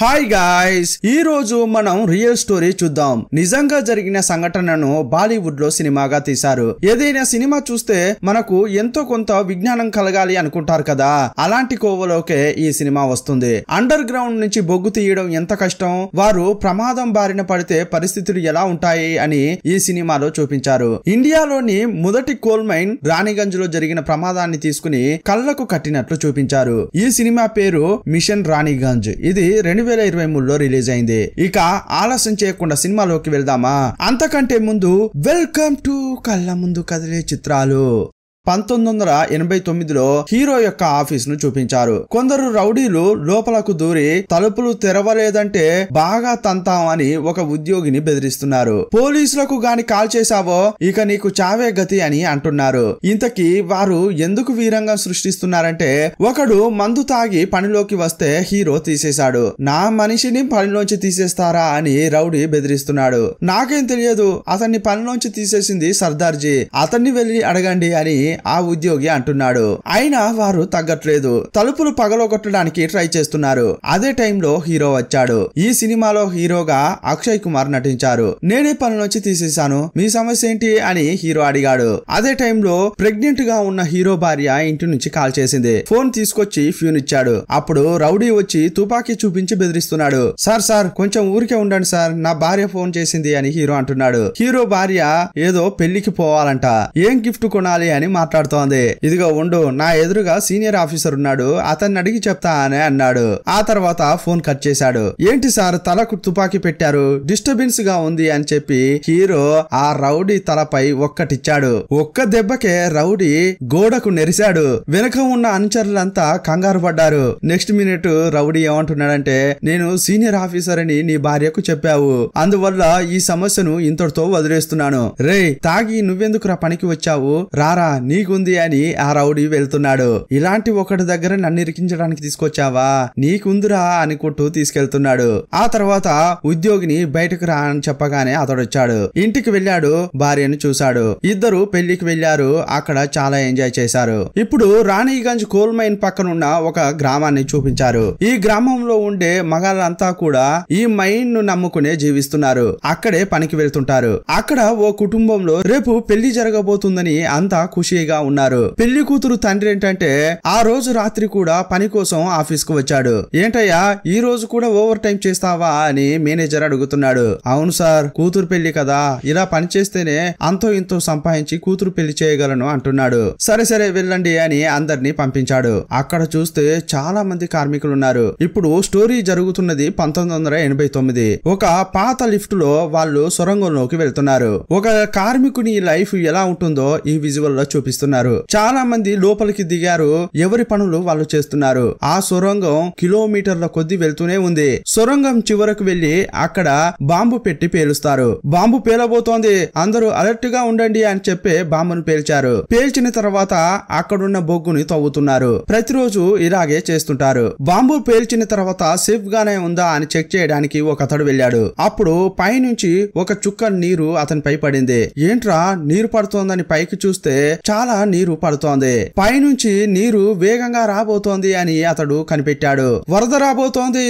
Hi guys, ఈ రోజు మనం రియల్ స్టోరీ చూద్దాం. నిజంగా జరిగిన సంఘటనను బాలీవుడ్ లో సినిమాగా తీశారు. ఏదైనా సినిమా చూస్తే మనకు ఎంతో కొంత విజ్ఞానం కలగాలి అనుకుంటారు కదా, అలాంటి కోవలోకే ఈ సినిమా వస్తుంది. అండర్ గ్రౌండ్ నుంచి బొగ్గు తీయడం ఎంత కష్టం, వారు ప్రమాదం బారిన పడితే పరిస్థితులు ఎలా ఉంటాయి అని ఈ సినిమాలో చూపించారు. ఇండియాలోని మొదటి కోల్ మైన్ రాణిగంజ్ లో జరిగిన ప్రమాదాన్ని తీసుకుని కళ్లకు కట్టినట్లు చూపించారు. ఈ సినిమా పేరు మిషన్ రాణిగంజ్. ఇది 2023లో రిలీజ్ అయింది. ఇక ఆలస్యం చేయకుండా సినిమాలోకి వెళ్దామా? అంతకంటే ముందు వెల్కమ్ టు కళ్ళ ముందు కదిలే చిత్రాలు. 1989లో హీరో యొక్క ఆఫీస్ ను చూపించారు. కొందరు రౌడీలు లోపలకు దూరి తలుపులు తెరవలేదంటే బాగా తంతాం అని ఒక ఉద్యోగిని బెదిరిస్తున్నారు. పోలీసులకు గాని కాల్ చేశావో ఇక నీకు చావే గతి అని అంటున్నారు. ఇంతకీ వారు ఎందుకు వీరంగం సృష్టిస్తున్నారంటే, ఒకడు మందు తాగి పనిలోకి వస్తే హీరో తీసేశాడు. నా మనిషిని పనిలోంచి తీసేస్తారా అని రౌడీ బెదిరిస్తున్నాడు. నాకేం తెలియదు, అతన్ని పనిలోంచి తీసేసింది సర్దార్జీ, అతన్ని వెళ్లి అడగండి అని ఆ ఉద్యోగి అంటున్నాడు. అయినా వారు తగ్గట్లేదు. తలుపులు పగలగొట్టడానికి ట్రై చేస్తున్నారు. అదే టైంలో హీరో వచ్చాడు. ఈ సినిమాలో హీరోగా అక్షయ్ కుమార్ నటించారు. నేనే పనిలోంచి తీసేశాను, మీ సమస్య ఏంటి అని హీరో అడిగాడు. అదే టైంలో ప్రెగ్నెంట్ గా ఉన్న హీరో భార్య ఇంటి నుంచి కాల్ చేసింది. ఫోన్ తీసుకొచ్చి ఫ్యూన్ ఇచ్చాడు. అప్పుడు రౌడీ వచ్చి తుపాకీ చూపించి బెదిరిస్తున్నాడు. సార్ కొంచెం ఊరికే ఉండండి సార్, నా భార్య ఫోన్ చేసింది అని హీరో అంటున్నాడు. హీరో భార్య ఏదో పెళ్లికి పోవాలంట, ఏం గిఫ్ట్ కొనాలి అని మాట్లాడుతోంది. ఇదిగో ఉండు, నా ఎదురుగా సీనియర్ ఆఫీసర్ ఉన్నాడు, అతన్ని అడిగి చెప్తా అని అన్నాడు. ఆ తర్వాత ఫోన్ కట్ చేశాడు. ఏంటి సార్ తలకు తుపాకీ పెట్టారు, డిస్టర్బెన్స్ గా ఉంది అని చెప్పి హీరో ఆ రౌడీ తలపై ఒక్కటిచ్చాడు. ఒక్క దెబ్బకే రౌడీ గోడకు నెరిశాడు. వెనక ఉన్న అనుచరులంతా కంగారు పడ్డారు. నెక్స్ట్ మినిట్ రౌడీ ఏమంటున్నాడంటే, నేను సీనియర్ ఆఫీసర్ అని నీ భార్యకు చెప్పావు, అందువల్ల ఈ సమస్యను ఇంతటితో వదిలేస్తున్నాను. రే తాగి నువ్వెందుకురా పనికి వచ్చావు, రారా నీకుంది అని ఆ రౌడీ వెళ్తున్నాడు. ఇలాంటి ఒకటి దగ్గర నన్ను ఇరికించడానికి తీసుకొచ్చావా, నీకుందిరా అనుకుంటూ తీసుకెళ్తున్నాడు. ఆ తర్వాత ఉద్యోగిని బయటకు రా అని చెప్పగానే అతడు వచ్చాడు. ఇంటికి వెళ్ళాడు, భార్యను చూశాడు. ఇద్దరు పెళ్లికి వెళ్లారు. అక్కడ చాలా ఎంజాయ్ చేశారు. ఇప్పుడు రాణిగంజ్ కోల్ మైన్ పక్కనున్న ఒక గ్రామాన్ని చూపించారు. ఈ గ్రామంలో ఉండే మగాళ్ళంతా కూడా ఈ మైన్ ను నమ్ముకునే జీవిస్తున్నారు. అక్కడే పనికి వెళ్తుంటారు. అక్కడ ఓ కుటుంబంలో రేపు పెళ్లి జరగబోతుందని అంతా ఖుషీగా ఉన్నారు. పెళ్లి కూతురు తండ్రి ఏంటంటే, ఆ రోజు రాత్రి కూడా పని కోసం ఆఫీస్ కు వచ్చాడు. ఏంటయ్యా ఈ రోజు కూడా ఓవర్ టైం చేస్తావా అని మేనేజర్ అడుగుతున్నాడు. అవును సార్, కూతురు పెళ్లి కదా, ఇలా పని చేస్తేనే అంతో ఇంతో సంపాదించి కూతురు పెళ్లి చేయగలను అంటున్నాడు. సరే వెళ్ళండి అని అందరినీ పంపించాడు. అక్కడ చూస్తే చాలా మంది కార్మికులు ఉన్నారు. ఇప్పుడు స్టోరీ జరుగుతున్నది 1989. ఒక పాత లిఫ్ట్ లో వాళ్ళు సొరంగంలోకి వెళ్తున్నారు. ఒక కార్మికుని లైఫ్ ఎలా ఉంటుందో ఈ విజువల్ లో చూపిస్తున్నారు. చాలా మంది లోపలికి దిగారు. ఎవరి పనులు వాళ్ళు చేస్తున్నారు. ఆ సొరంగం కిలోమీటర్ల కొద్ది వెళ్తూనే ఉంది. సొరంగం చివరకు వెళ్లి అక్కడ బాంబు పెట్టి పేలుస్తారు. బాంబు పేలబోతోంది, అందరూ అలర్ట్ గా ఉండండి అని చెప్పి బాంబును పేల్చారు. పేల్చిన తర్వాత అక్కడున్న బొగ్గుని తవ్వుతున్నారు. ప్రతిరోజు ఇలాగే చేస్తుంటారు. బాంబు పేల్చిన తర్వాత సేఫ్ గానే ఉందా అని చెక్ చేయడానికి ఒక అతడు వెళ్ళాడు. అప్పుడు పైనుంచి ఒక చుక్క నీరు అతనిపై పడింది. ఏంట్రా నీరు పడుతోందని పైకి చూస్తే చాలా నీరు పడుతోంది. పైనుంచి నీరు వేగంగా రాబోతోంది అని అతడు కనిపెట్టాడు. వరద రాబోతోంది,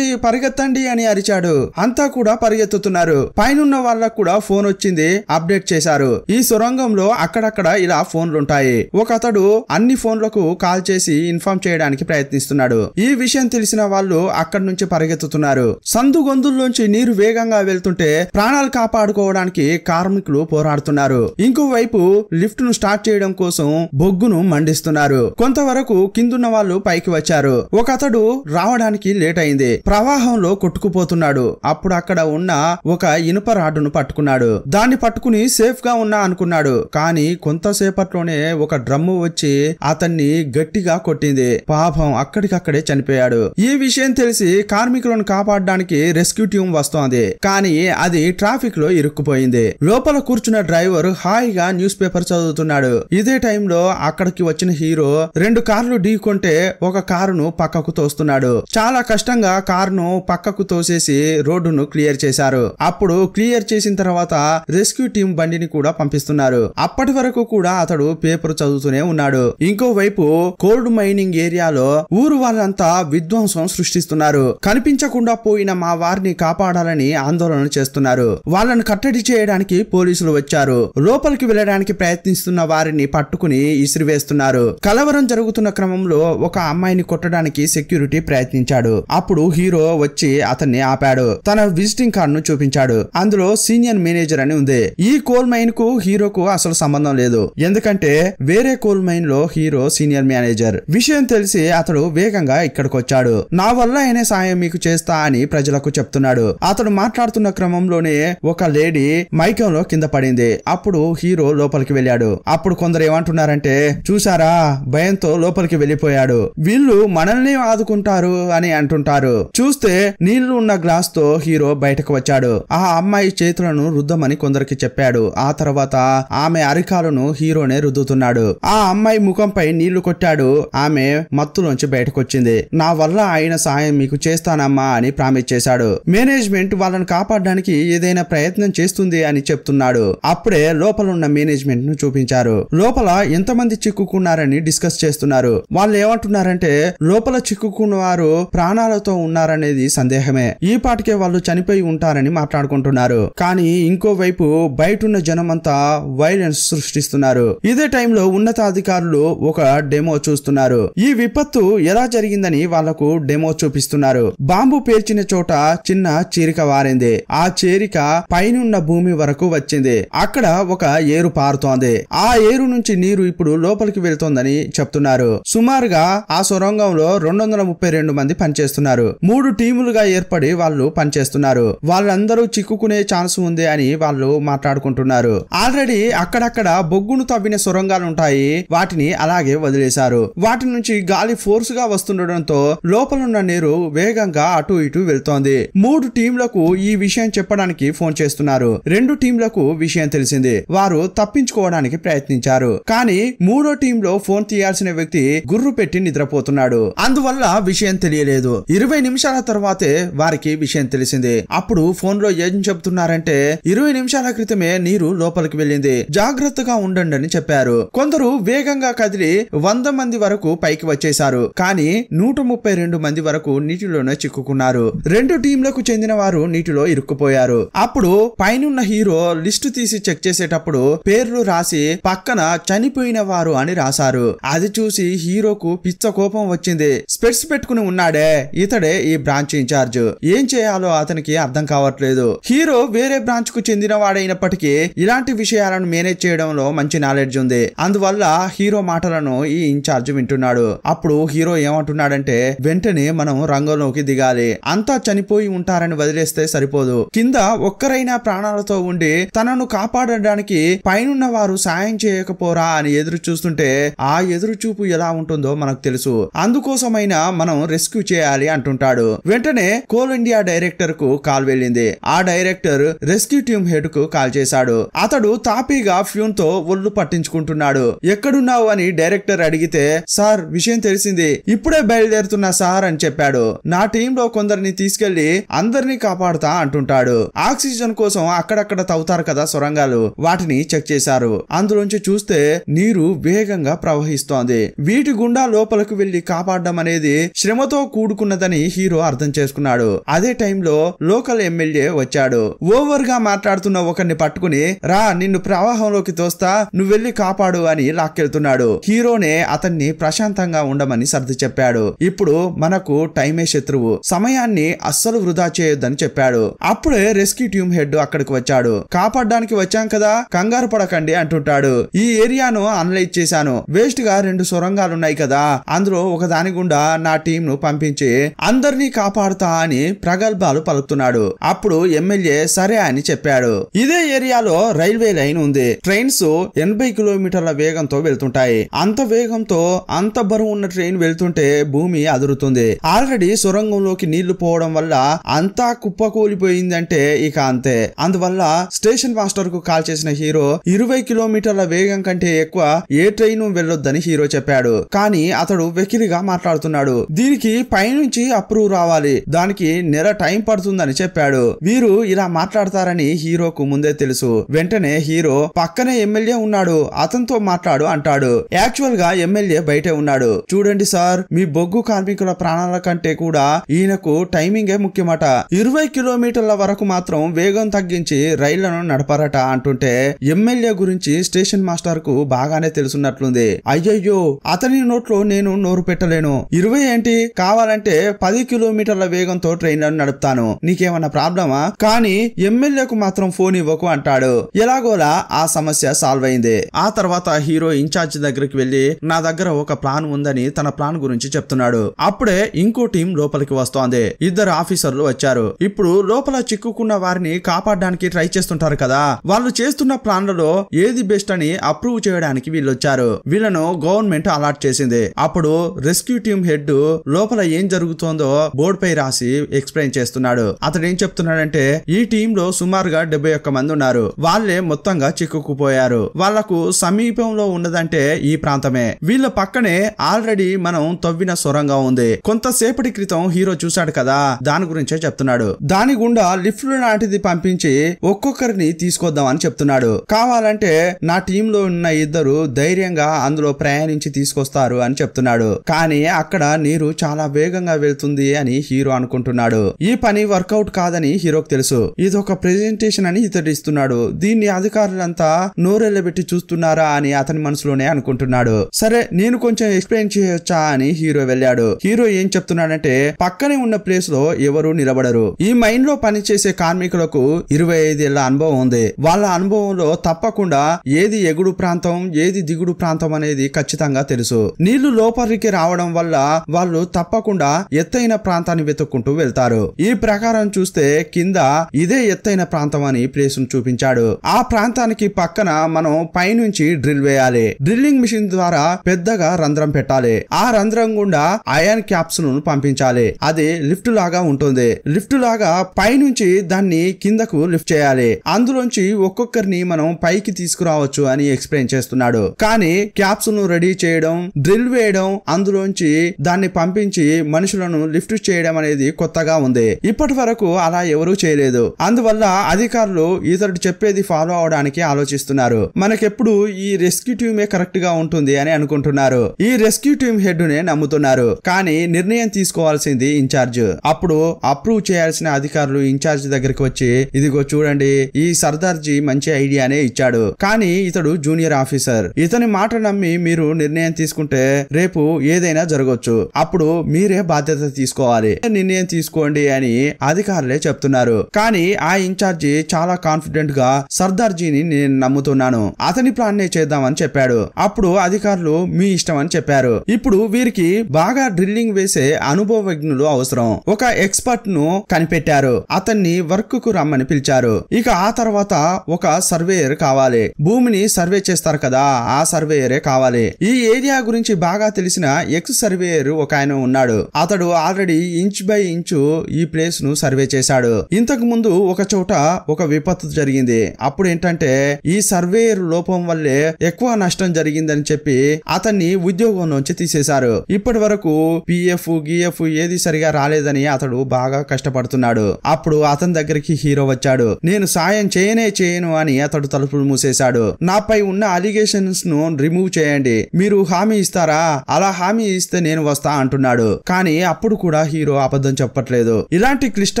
పరిగెత్తండి అని అరిచాడు. అంతా కూడా పరిగెత్తుతున్నారు. పైనున్న వాళ్ళకు కూడా ఫోన్ వచ్చింది, అప్డేట్ చేశారు. ఈ సొరంగంలో అక్కడక్కడ ఇలా ఫోన్లుంటాయి. ఒక అతడు అన్ని ఫోన్లకు కాల్ చేసి ఇన్ఫార్మ్ చేయడానికి ప్రయత్నిస్తున్నాడు. ఈ విషయం తెలిసిన వాళ్ళు అక్కడి నుంచి పరిగెత్తుతున్నారు. సందు గొంతుల్లోంచి నీరు వేగంగా వెళ్తుంటే ప్రాణాలు కాపాడుకోవడానికి కార్మికులు పోరాడుతున్నారు. ఇంకోవైపు లిఫ్ట్ ను స్టార్ట్ చేయడం కోసం బొగ్గును మండిస్తున్నారు. కొంతవరకు కిందున్న వాళ్ళు పైకి వచ్చారు. ఒక అతడు రావడానికి లేట్ అయింది. ప్రవాహంలో కొట్టుకుపోతున్నాడు. అప్పుడు అక్కడ ఉన్న ఒక ఇనుప రాడ్డును పట్టుకున్నాడు. దాన్ని పట్టుకుని సేఫ్ గా ఉన్నా అనుకున్నాడు. కానీ కొంతసేపట్లోనే ఒక డ్రమ్ము వచ్చి అతన్ని గట్టిగా కొట్టింది. పాపం అక్కడికక్కడే చనిపోయాడు. ఈ విషయం తెలిసి కార్మికులను కాపాడడానికి రెస్క్యూ టీం వస్తోంది. కానీ అది ట్రాఫిక్ లో ఇరుక్కుపోయింది. లోపల కూర్చున్న డ్రైవర్ హాయిగా న్యూస్ పేపర్ చదువుతున్నాడు. ఉన్నాడు. ఇదే టైంలో అక్కడికి వచ్చిన హీరో 2 కార్లు ఢీకొంటే ఒక కారును పక్కకు తోస్తున్నాడు. చాలా కష్టంగా కారును పక్కకు తోసేసి రోడ్డును క్లియర్ చేశారు. అప్పుడు క్లియర్ చేసిన తర్వాత రెస్క్యూ టీం బండిని కూడా పంపిస్తున్నారు. అప్పటి వరకు కూడా అతడు పేపర్ చదువుతూనే ఉన్నాడు. ఇంకోవైపు కోల్డ్ మైనింగ్ ఏరియాలో ఊరు వాళ్ళంతా విధ్వంసం సృష్టిస్తున్నారు. కనిపించకుండా పోయిన మా వారిని కాపాడాలని ఆందోళన చేస్తున్నారు. వాళ్ళను కట్టడి చేయడానికి పోలీసులు వచ్చారు. లోపలికి వెళ్ళడానికి ప్రయత్నిస్తున్న వారిని పట్టుకుని ఇసిరివేస్తున్నారు. కలవరం జరుగుతున్న క్రమంలో ఒక అమ్మాయిని కొట్టడానికి సెక్యూరిటీ ప్రయత్నించాడు. అప్పుడు హీరో వచ్చి అతన్ని ఆపాడు. తన విజిటింగ్ కార్డ్ ను చూపించాడు. అందులో సీనియర్ మేనేజర్ అని ఉంది. ఈ కోల్ మైన్ కు హీరోకు అసలు సంబంధం లేదు. ఎందుకంటే వేరే కోల్ మైన్ లో హీరో సీనియర్ మేనేజర్. విషయం తెలిసి అతడు వేగంగా ఇక్కడికి వచ్చాడు. నా వల్ల అయినా సాయం మీకు చేస్తా అని ప్రజలకు చెప్తున్నాడు. అతడు మాట్లాడుతున్న క్రమంలోనే ఒక లేడీ మైకంలో కింద పడింది. అప్పుడు హీరో లోపలికి వెళ్ళాడు. అప్పుడు కొందరు ఏమంటున్నారంటే, చూసారా భయంతో లోపలికి వెళ్ళిపోయాడు, వీళ్ళు మనల్ని ఆదుకుంటారు అని అంటుంటారు. చూస్తే నీళ్లు ఉన్న గ్లాస్ తో హీరో బయటకు వచ్చాడు. ఆ అమ్మాయి చేతులను రుద్దమని కొందరికి చెప్పాడు. ఆ తర్వాత ఆమె అరికాలను హీరోనే రుద్దుతున్నాడు. ఆ అమ్మాయి ముఖంపై నీళ్లు కొట్టాడు. ఆమె మత్తులోంచి బయటకు వచ్చింది. నా వల్ల అయిన సాయం మీకు చేస్తానమ్మా అని ప్రామిస్ చేశాడు. మేనేజ్మెంట్ వాళ్ళని కాపాడడానికి ఏదైనా ప్రయత్నం చేస్తుంది అని చెప్తున్నాడు. అప్పుడే లోపల ఉన్న మేనేజ్మెంట్ ను చూపించారు. లోపల ఎంతమంది చిక్కుకున్నారని డిస్కస్ చేస్తున్నారు. వాళ్ళు ఏమంటున్నారంటే, లోపల చిక్కుకున్న వారు ప్రాణాలతో ఉన్నారనేది సందేహమే, ఈ పాటికే వాళ్ళు చనిపోయి ఉంటారని మాట్లాడుకుంటున్నారు. కానీ ఇంకోవైపు బయటున్న జనమంతా వైలెన్స్ సృష్టిస్తున్నారు. ఇదే టైంలో ఉన్నతాధికారులు ఒక డెమో చూస్తున్నారు. ఈ విపత్తు ఎలా జరిగిందని వాళ్లకు డెమో చూపిస్తున్నారు. బాంబు పేర్చిన చోట చిన్న చీరిక వారింది. ఆ చీరిక పైనున్న భూమి వరకు వచ్చింది. అక్కడ ఒక ఏరు పారుతోంది. ఆ ఏరు నుంచి నీరు ఇప్పుడు లోపలికి వెళ్తోందని చెప్తున్నారు. సుమారుగా ఆ సొరంగంలో 232 మంది పనిచేస్తున్నారు. 3 టీములుగా ఏర్పడి వాళ్ళు పనిచేస్తున్నారు. వాళ్ళందరూ చిక్కుకునే ఛాన్స్ ఉంది అని వాళ్ళు మాట్లాడుకుంటున్నారు. ఆల్రెడీ అక్కడక్కడ బొగ్గును తవ్విన సొరంగాలుంటాయి. వాటిని అలాగే వదిలేశారు. వాటి నుంచి గాలి ఫోర్స్ గా వస్తుండటంతో లోపలున్న నీరు వేగంగా అటు ఇటు వెళ్తోంది. 3 టీంలకు ఈ విషయం చెప్పడానికి ఫోన్ చేస్తున్నారు. 2 టీంలకు విషయం తెలిసింది. వారు తప్పించుకోవడానికి ప్రయత్నించారు. కానీ 3వ టీంలో ఫోన్ తీయాల్సిన వ్యక్తి గుర్రు పెట్టి నిద్రపోతున్నాడు. అందువల్ల విషయం తెలియలేదు. 20 నిమిషాల తర్వాతే వారికి విషయం తెలిసింది. అప్పుడు ఫోన్ లో ఏం చెప్తున్నారంటే, 20 నిమిషాల క్రితమే నీరు లోపలికి వెళ్ళింది, జాగ్రత్తగా ఉండండి అని చెప్పారు. కొందరు వేగంగా కదిలి 100 మంది వరకు పైకి వచ్చేశారు. కానీ 132 మంది వరకు నీటిలోనే చిక్కుకున్నారు. 2 టీంలకు చెందిన వారు నీటిలో ఇరుక్కుపోయారు. అప్పుడు పైనున్న హీరో లిస్టు తీసి చెక్ చేసేటప్పుడు పేర్లు రాసి పక్కన చనిపోయిన వారు అని రాశారు. అది చూసి హీరోకు పిచ్చ కోపం వచ్చింది. స్పెట్స్ పెట్టుకుని ఉన్నాడే ఇతడే ఈ బ్రాంచ్ ఇన్ఛార్జ్. ఏం చేయాలో అతనికి అర్థం కావట్లేదు. హీరో వేరే బ్రాంచ్ కు చెందిన వాడైనప్పటికీ ఇలాంటి విషయాలను మేనేజ్ చేయడంలో మంచి నాలెడ్జ్ ఉంది. అందువల్ల హీరో మాటలను ఈ ఇన్ఛార్జ్ వింటున్నాడు. అప్పుడు హీరో ఏమంటున్నాడంటే, వెంటనే మనం రంగంలోకి దిగాలి. అంతా చనిపోయి ఉంటారని వదిలేస్తే సరిపోదు. కింద ఒక్కరైనా ప్రాణాలతో ఉండి తనను కాపాడడానికి పైనున్న వారు సాయం చేయకపోరా అని ఎదురు చూస్తుంటే ఆ ఎదురు చూపు ఎలా ఉంటుందో మనకు తెలుసు. అందుకోసమైనా మనం రెస్క్యూ చేయాలి అంటుంటాడు. వెంటనే కోల్ ఇండియా డైరెక్టర్ కు కాల్ వెళ్ళింది. ఆ డైరెక్టర్ రెస్క్యూ టీమ్ హెడ్ కు కాల్ చేశాడు. అతడు తాపీగా ఫ్యూన్ తో ఒళ్ళు పట్టించుకుంటున్నాడు. ఎక్కడున్నావు అని డైరెక్టర్ అడిగితే, సార్ విషయం తెలిసింది, ఇప్పుడే బయలుదేరుతున్నా సార్ అని చెప్పాడు. నా టీంలో కొందరిని తీసుకెళ్లి అందరినీ కాపాడుతా అంటుంటాడు. ఆక్సిజన్ కోసం అక్కడక్కడ తవ్వుతారు కదా సొరంగాలు, వాటిని చెక్ చేశారు. అందులోంచి చూస్తే నీరు వేగంగా ప్రవహిస్తోంది. వీటి గుండా లోపలికి వెళ్లి కాపాడడం అనేది శ్రమతో కూడుకున్నదని హీరో అర్థం చేసుకున్నాడు. అదే టైంలో లోకల్ ఎమ్మెల్యే వచ్చాడు. ఓవర్ గా మాట్లాడుతున్న ఒకరిని పట్టుకుని, రా నిన్ను ప్రవాహంలోకి తోస్తా, నువ్వు వెళ్లి కాపాడు అని లాక్కెళ్తున్నాడు. హీరోనే అతన్ని ప్రశాంతంగా ఉండమని సర్ది చెప్పాడు. ఇప్పుడు మనకు టైమే శత్రువు, సమయాన్ని అస్సలు వృధా చేయొద్దని చెప్పాడు. అప్పుడే రెస్క్యూ టీమ్ హెడ్ అక్కడికి వచ్చాడు. కాపాడడానికి వచ్చాం కదా, కంగారు పడకండి అంటుంటాడు. ఈ ఏరియాను అనలైజ్ చేశాను. వేస్ట్ గా 2 సొరంగాలున్నాయి కదా, అందులో ఒక దాని గుండా నా టీం ను పంపించి అందరినీ కాపాడుతా అని ప్రగల్భాలు పలుకుతున్నాడు. అప్పుడు ఎమ్మెల్యే సరే అని చెప్పాడు. ఇదే ఏరియాలో రైల్వే లైన్ ఉంది. ట్రైన్స్ 80 కిలోమీటర్ల వేగంతో వెళ్తుంటాయి. అంత వేగంతో అంత బరువు ఉన్న ట్రైన్ వెళ్తుంటే భూమి అదురుతుంది. ఆల్రెడీ సొరంగంలోకి నీళ్లు పోవడం వల్ల అంతా కుప్పకూలిపోయిందంటే ఇక అంతే. అందువల్ల స్టేషన్ మాస్టర్ కు కాల్ చేసిన హీరో 20 కిలోమీటర్ల కిలోమీటర్ల వేగం కంటే ఎక్కువ ఏ ట్రైన్ వెళ్ళొద్దని హీరో చెప్పాడు. కానీ అతడు వెకిలిగా మాట్లాడుతున్నాడు. దీనికి పైనుంచి అప్రూవ్ రావాలి, దానికి నెల టైం పడుతుందని చెప్పాడు. వీరు ఇలా మాట్లాడతారని హీరోకు ముందే తెలుసు. వెంటనే హీరో పక్కనే ఎమ్మెల్యే ఉన్నాడు, అతనితో మాట్లాడు అంటాడు. యాక్చువల్ గా ఎమ్మెల్యే బయటే ఉన్నాడు. చూడండి సార్, మీ బొగ్గు కార్మికుల ప్రాణాల కంటే కూడా ఈయనకు టైమింగే ముఖ్యమట. 20 కిలోమీటర్ల వరకు మాత్రం వేగం తగ్గించి రైళ్లను నడపరట అంటుంటే ఎమ్మెల్యే గురించి స్టేషన్ మాస్టర్ కు బాగానే తెలుసున్నట్లుంది. అయ్యయ్యో, అతని నోట్లో నేను నోరు పెట్టలేను. 20 ఏంటి, కావాలంటే 10 కిలోమీటర్ల వేగంతో ట్రైన్లను నడుపుతాను, నీకేమన్నా ప్రాబ్లమా? కానీ ఎమ్మెల్యేకు మాత్రం ఫోన్ ఇవ్వకు అంటాడు. ఎలాగోలా ఆ సమస్య సాల్వ్ అయింది. ఆ తర్వాత హీరో ఇన్ఛార్జ్ దగ్గరికి వెళ్లి నా దగ్గర ఒక ప్లాన్ ఉందని తన ప్లాన్ గురించి చెప్తున్నాడు. అప్పుడే ఇంకో టీం లోపలికి వస్తోంది. 2 ఆఫీసర్లు వచ్చారు. ఇప్పుడు లోపల చిక్కుకున్న వారిని కాపాడడానికి ట్రై చేస్తుంటారు కదా, వాళ్ళు చేస్తున్న ప్లాన్లలో ఏది బెస్ట్ అని అప్రూవ్ చేయడానికి వీళ్ళొచ్చారు. వీళ్ళను గవర్నమెంట్ అలాట్ చేసింది. అప్పుడు రెస్క్యూ టీం హెడ్ లోపల ఏం జరుగుతోందో బోర్డు పై రాసి ఎక్స్ప్లెయిన్ చేస్తున్నాడు. అతడు ఏం చెప్తున్నాడంటే ఈ టీంలో సుమారుగా 71 మంది ఉన్నారు. వాళ్ళే మొత్తంగా చిక్కుకుపోయారు. వాళ్లకు సమీపంలో ఉన్నదంటే ఈ ప్రాంతమే. వీళ్ళ పక్కనే ఆల్రెడీ మనం తవ్విన సొరంగం ఉంది. కొంతసేపటి క్రితం హీరో చూశాడు కదా, దాని గురించే చెప్తున్నాడు. దాని గుండా లిఫ్ట్ లాంటిది పంపించి ఒక్కొక్కరిని తీసుకొద్దామని చెప్తున్నాడు. కావాలంటే నా టీంలో ఉన్న 2 ధైర్యంగా అందులో ప్రయాణించి తీసుకొస్తారు అని చెప్తున్నాడు. కానీ అక్కడ నీరు చాలా వేగంగా వెళ్తుంది అని హీరో అనుకుంటున్నాడు. ఈ పని వర్కౌట్ కాదని హీరోకి తెలుసు. ఇదొక ప్రెజెంటేషన్ అని ఇతడు ఇస్తున్నాడు. దీన్ని అధికారులంతా నోరెళ్లబెట్టి చూస్తున్నారా అని అతని మనసులోనే అనుకుంటున్నాడు. సరే, నేను కొంచెం ఎక్స్ప్లెయిన్ చేయొచ్చా అని హీరో వెళ్ళాడు. హీరో ఏం చెప్తున్నాడంటే పక్కనే ఉన్న ప్లేస్ లో ఎవరు నిలబడరు. ఈ మైన్ లో పనిచేసే కార్మికులకు 25 ఏళ్ల అనుభవం ఉంది. వాళ్ళ అనుభవంలో తప్పకుండా ఏది ఎగుడు ప్రాంతం ఏది దిగుడు ప్రాంతం అనేది ఖచ్చితంగా తెలుసు. నీళ్లు లోపలికి రావడం వల్ల వాళ్ళు తప్పకుండా ఎత్తైన ప్రాంతాన్ని వెతుక్కుంటూ వెళ్తారు. ఈ ప్రకారం చూస్తే కింద ఇదే ఎత్తైన ప్రాంతం అని ప్లేస్ ను చూపించాడు. ఆ ప్రాంతానికి పక్కన మనం పైనుంచి డ్రిల్ వేయాలి. డ్రిల్లింగ్ మిషన్ ద్వారా పెద్దగా రంధ్రం పెట్టాలి. ఆ రంధ్రం గుండా అయాన్ క్యాప్స్ ను పంపించాలి. అది లిఫ్ట్ లాగా ఉంటుంది. లిఫ్ట్ లాగా పైనుంచి దాన్ని కిందకు లిఫ్ట్ చేయాలి. అందులోంచి ఒక్కొక్కరిని మనం పైకి తీసుకురావచ్చు అని ఎక్స్ప్లెయిన్ చేస్తున్నాడు. కానీ క్యాప్స్ ను రెడీ చేయడం, డ్రిల్ వేయడం, అందులోంచి దాన్ని పంపించి మనుషులను లిఫ్ట్ చేయడం అనేది కొత్తగా ఉంది. ఇప్పటి వరకు అలా ఎవరూ చేయలేదు. అందువల్ల అధికారులు ఇతడు చెప్పేది ఫాలో అవడానికి ఆలోచిస్తున్నారు. మనకెప్పుడు ఈ రెస్క్యూ టీమే కరెక్ట్ గా ఉంటుంది అని అనుకుంటున్నారు. ఈ రెస్క్యూ టీం హెడ్ నే నమ్ముతున్నారు. కానీ నిర్ణయం తీసుకోవాల్సింది ఇన్ఛార్జ్. అప్పుడు అప్రూవ్ చేయాల్సిన అధికారులు ఇన్ఛార్జ్ దగ్గరికి వచ్చి ఇదిగో చూడండి, ఈ సర్దార్జీ మంచి ఐడియానే ఇచ్చాడు, కానీ ఇతడు జూనియర్ ఆఫీసర్. ఇతని మాట నమ్మి మీరు నిర్ణయం తీసుకుంటే రేపు ఏదైనా జరగవచ్చు. అప్పుడు మీరే బాధ్యత తీసుకోవాలి. నిర్ణయం తీసుకోండి అని అధికారులే చెప్తున్నారు. కానీ ఆ ఇన్ఛార్జి చాలా కాన్ఫిడెంట్ గా సర్దార్జీని నేను నమ్ముతున్నాను, అతని ప్లాన్ నే చేద్దామని చెప్పాడు. అప్పుడు అధికారులు మీ ఇష్టం అని చెప్పారు. ఇప్పుడు వీరికి బాగా డ్రిల్లింగ్ వేసే అనుభవజ్ఞులు అవసరం. ఒక ఎక్స్పర్ట్ ను కనిపెట్టారు. అతన్ని వర్క్ కు రమ్మని పిలిచారు. ఇక ఆ తర్వాత ఒక సర్వేయర్ కావాలి. భూమిని సర్వే చేస్తారు కదా, ఆ సర్వేయరే కావాలి. ఈ ఏరియా గురించి బాగా తెలిసిన ఎక్స్ సర్వేయర్ ఒక ఆయన ఉన్నాడు. అతడు ఆల్రెడీ ఇంచ్ బై ఇంచు ఈ ప్లేస్ ను సర్వే చేశాడు. ఇంతకు ముందు ఒక చోట ఒక విపత్తు జరిగింది. అప్పుడు ఏంటంటే ఈ సర్వేయర్ లోపం వల్లే ఎక్కువ నష్టం జరిగిందని చెప్పి అతన్ని ఉద్యోగం నుంచి తీసేశారు. ఇప్పటి వరకు పిఎఫ్ గిఎఫ్ ఏది సరిగా రాలేదని అతడు బాగా కష్టపడుతున్నాడు. అప్పుడు అతని దగ్గరికి హీరో వచ్చాడు. నేను సాయం చేయను అని అతడు తలుపులు మూసేశాడు. నాపై ఉన్న అలిగేషన్స్ ను రిమూవ్ చేయండి, మీరు హామీ ఇస్తారా? అలా హామీ ఇస్తే నేను వస్తా అంటున్నాడు. కానీ అప్పుడు కూడా హీరో అబద్ధం చెప్పట్లేదు. ఇలాంటి క్లిష్ట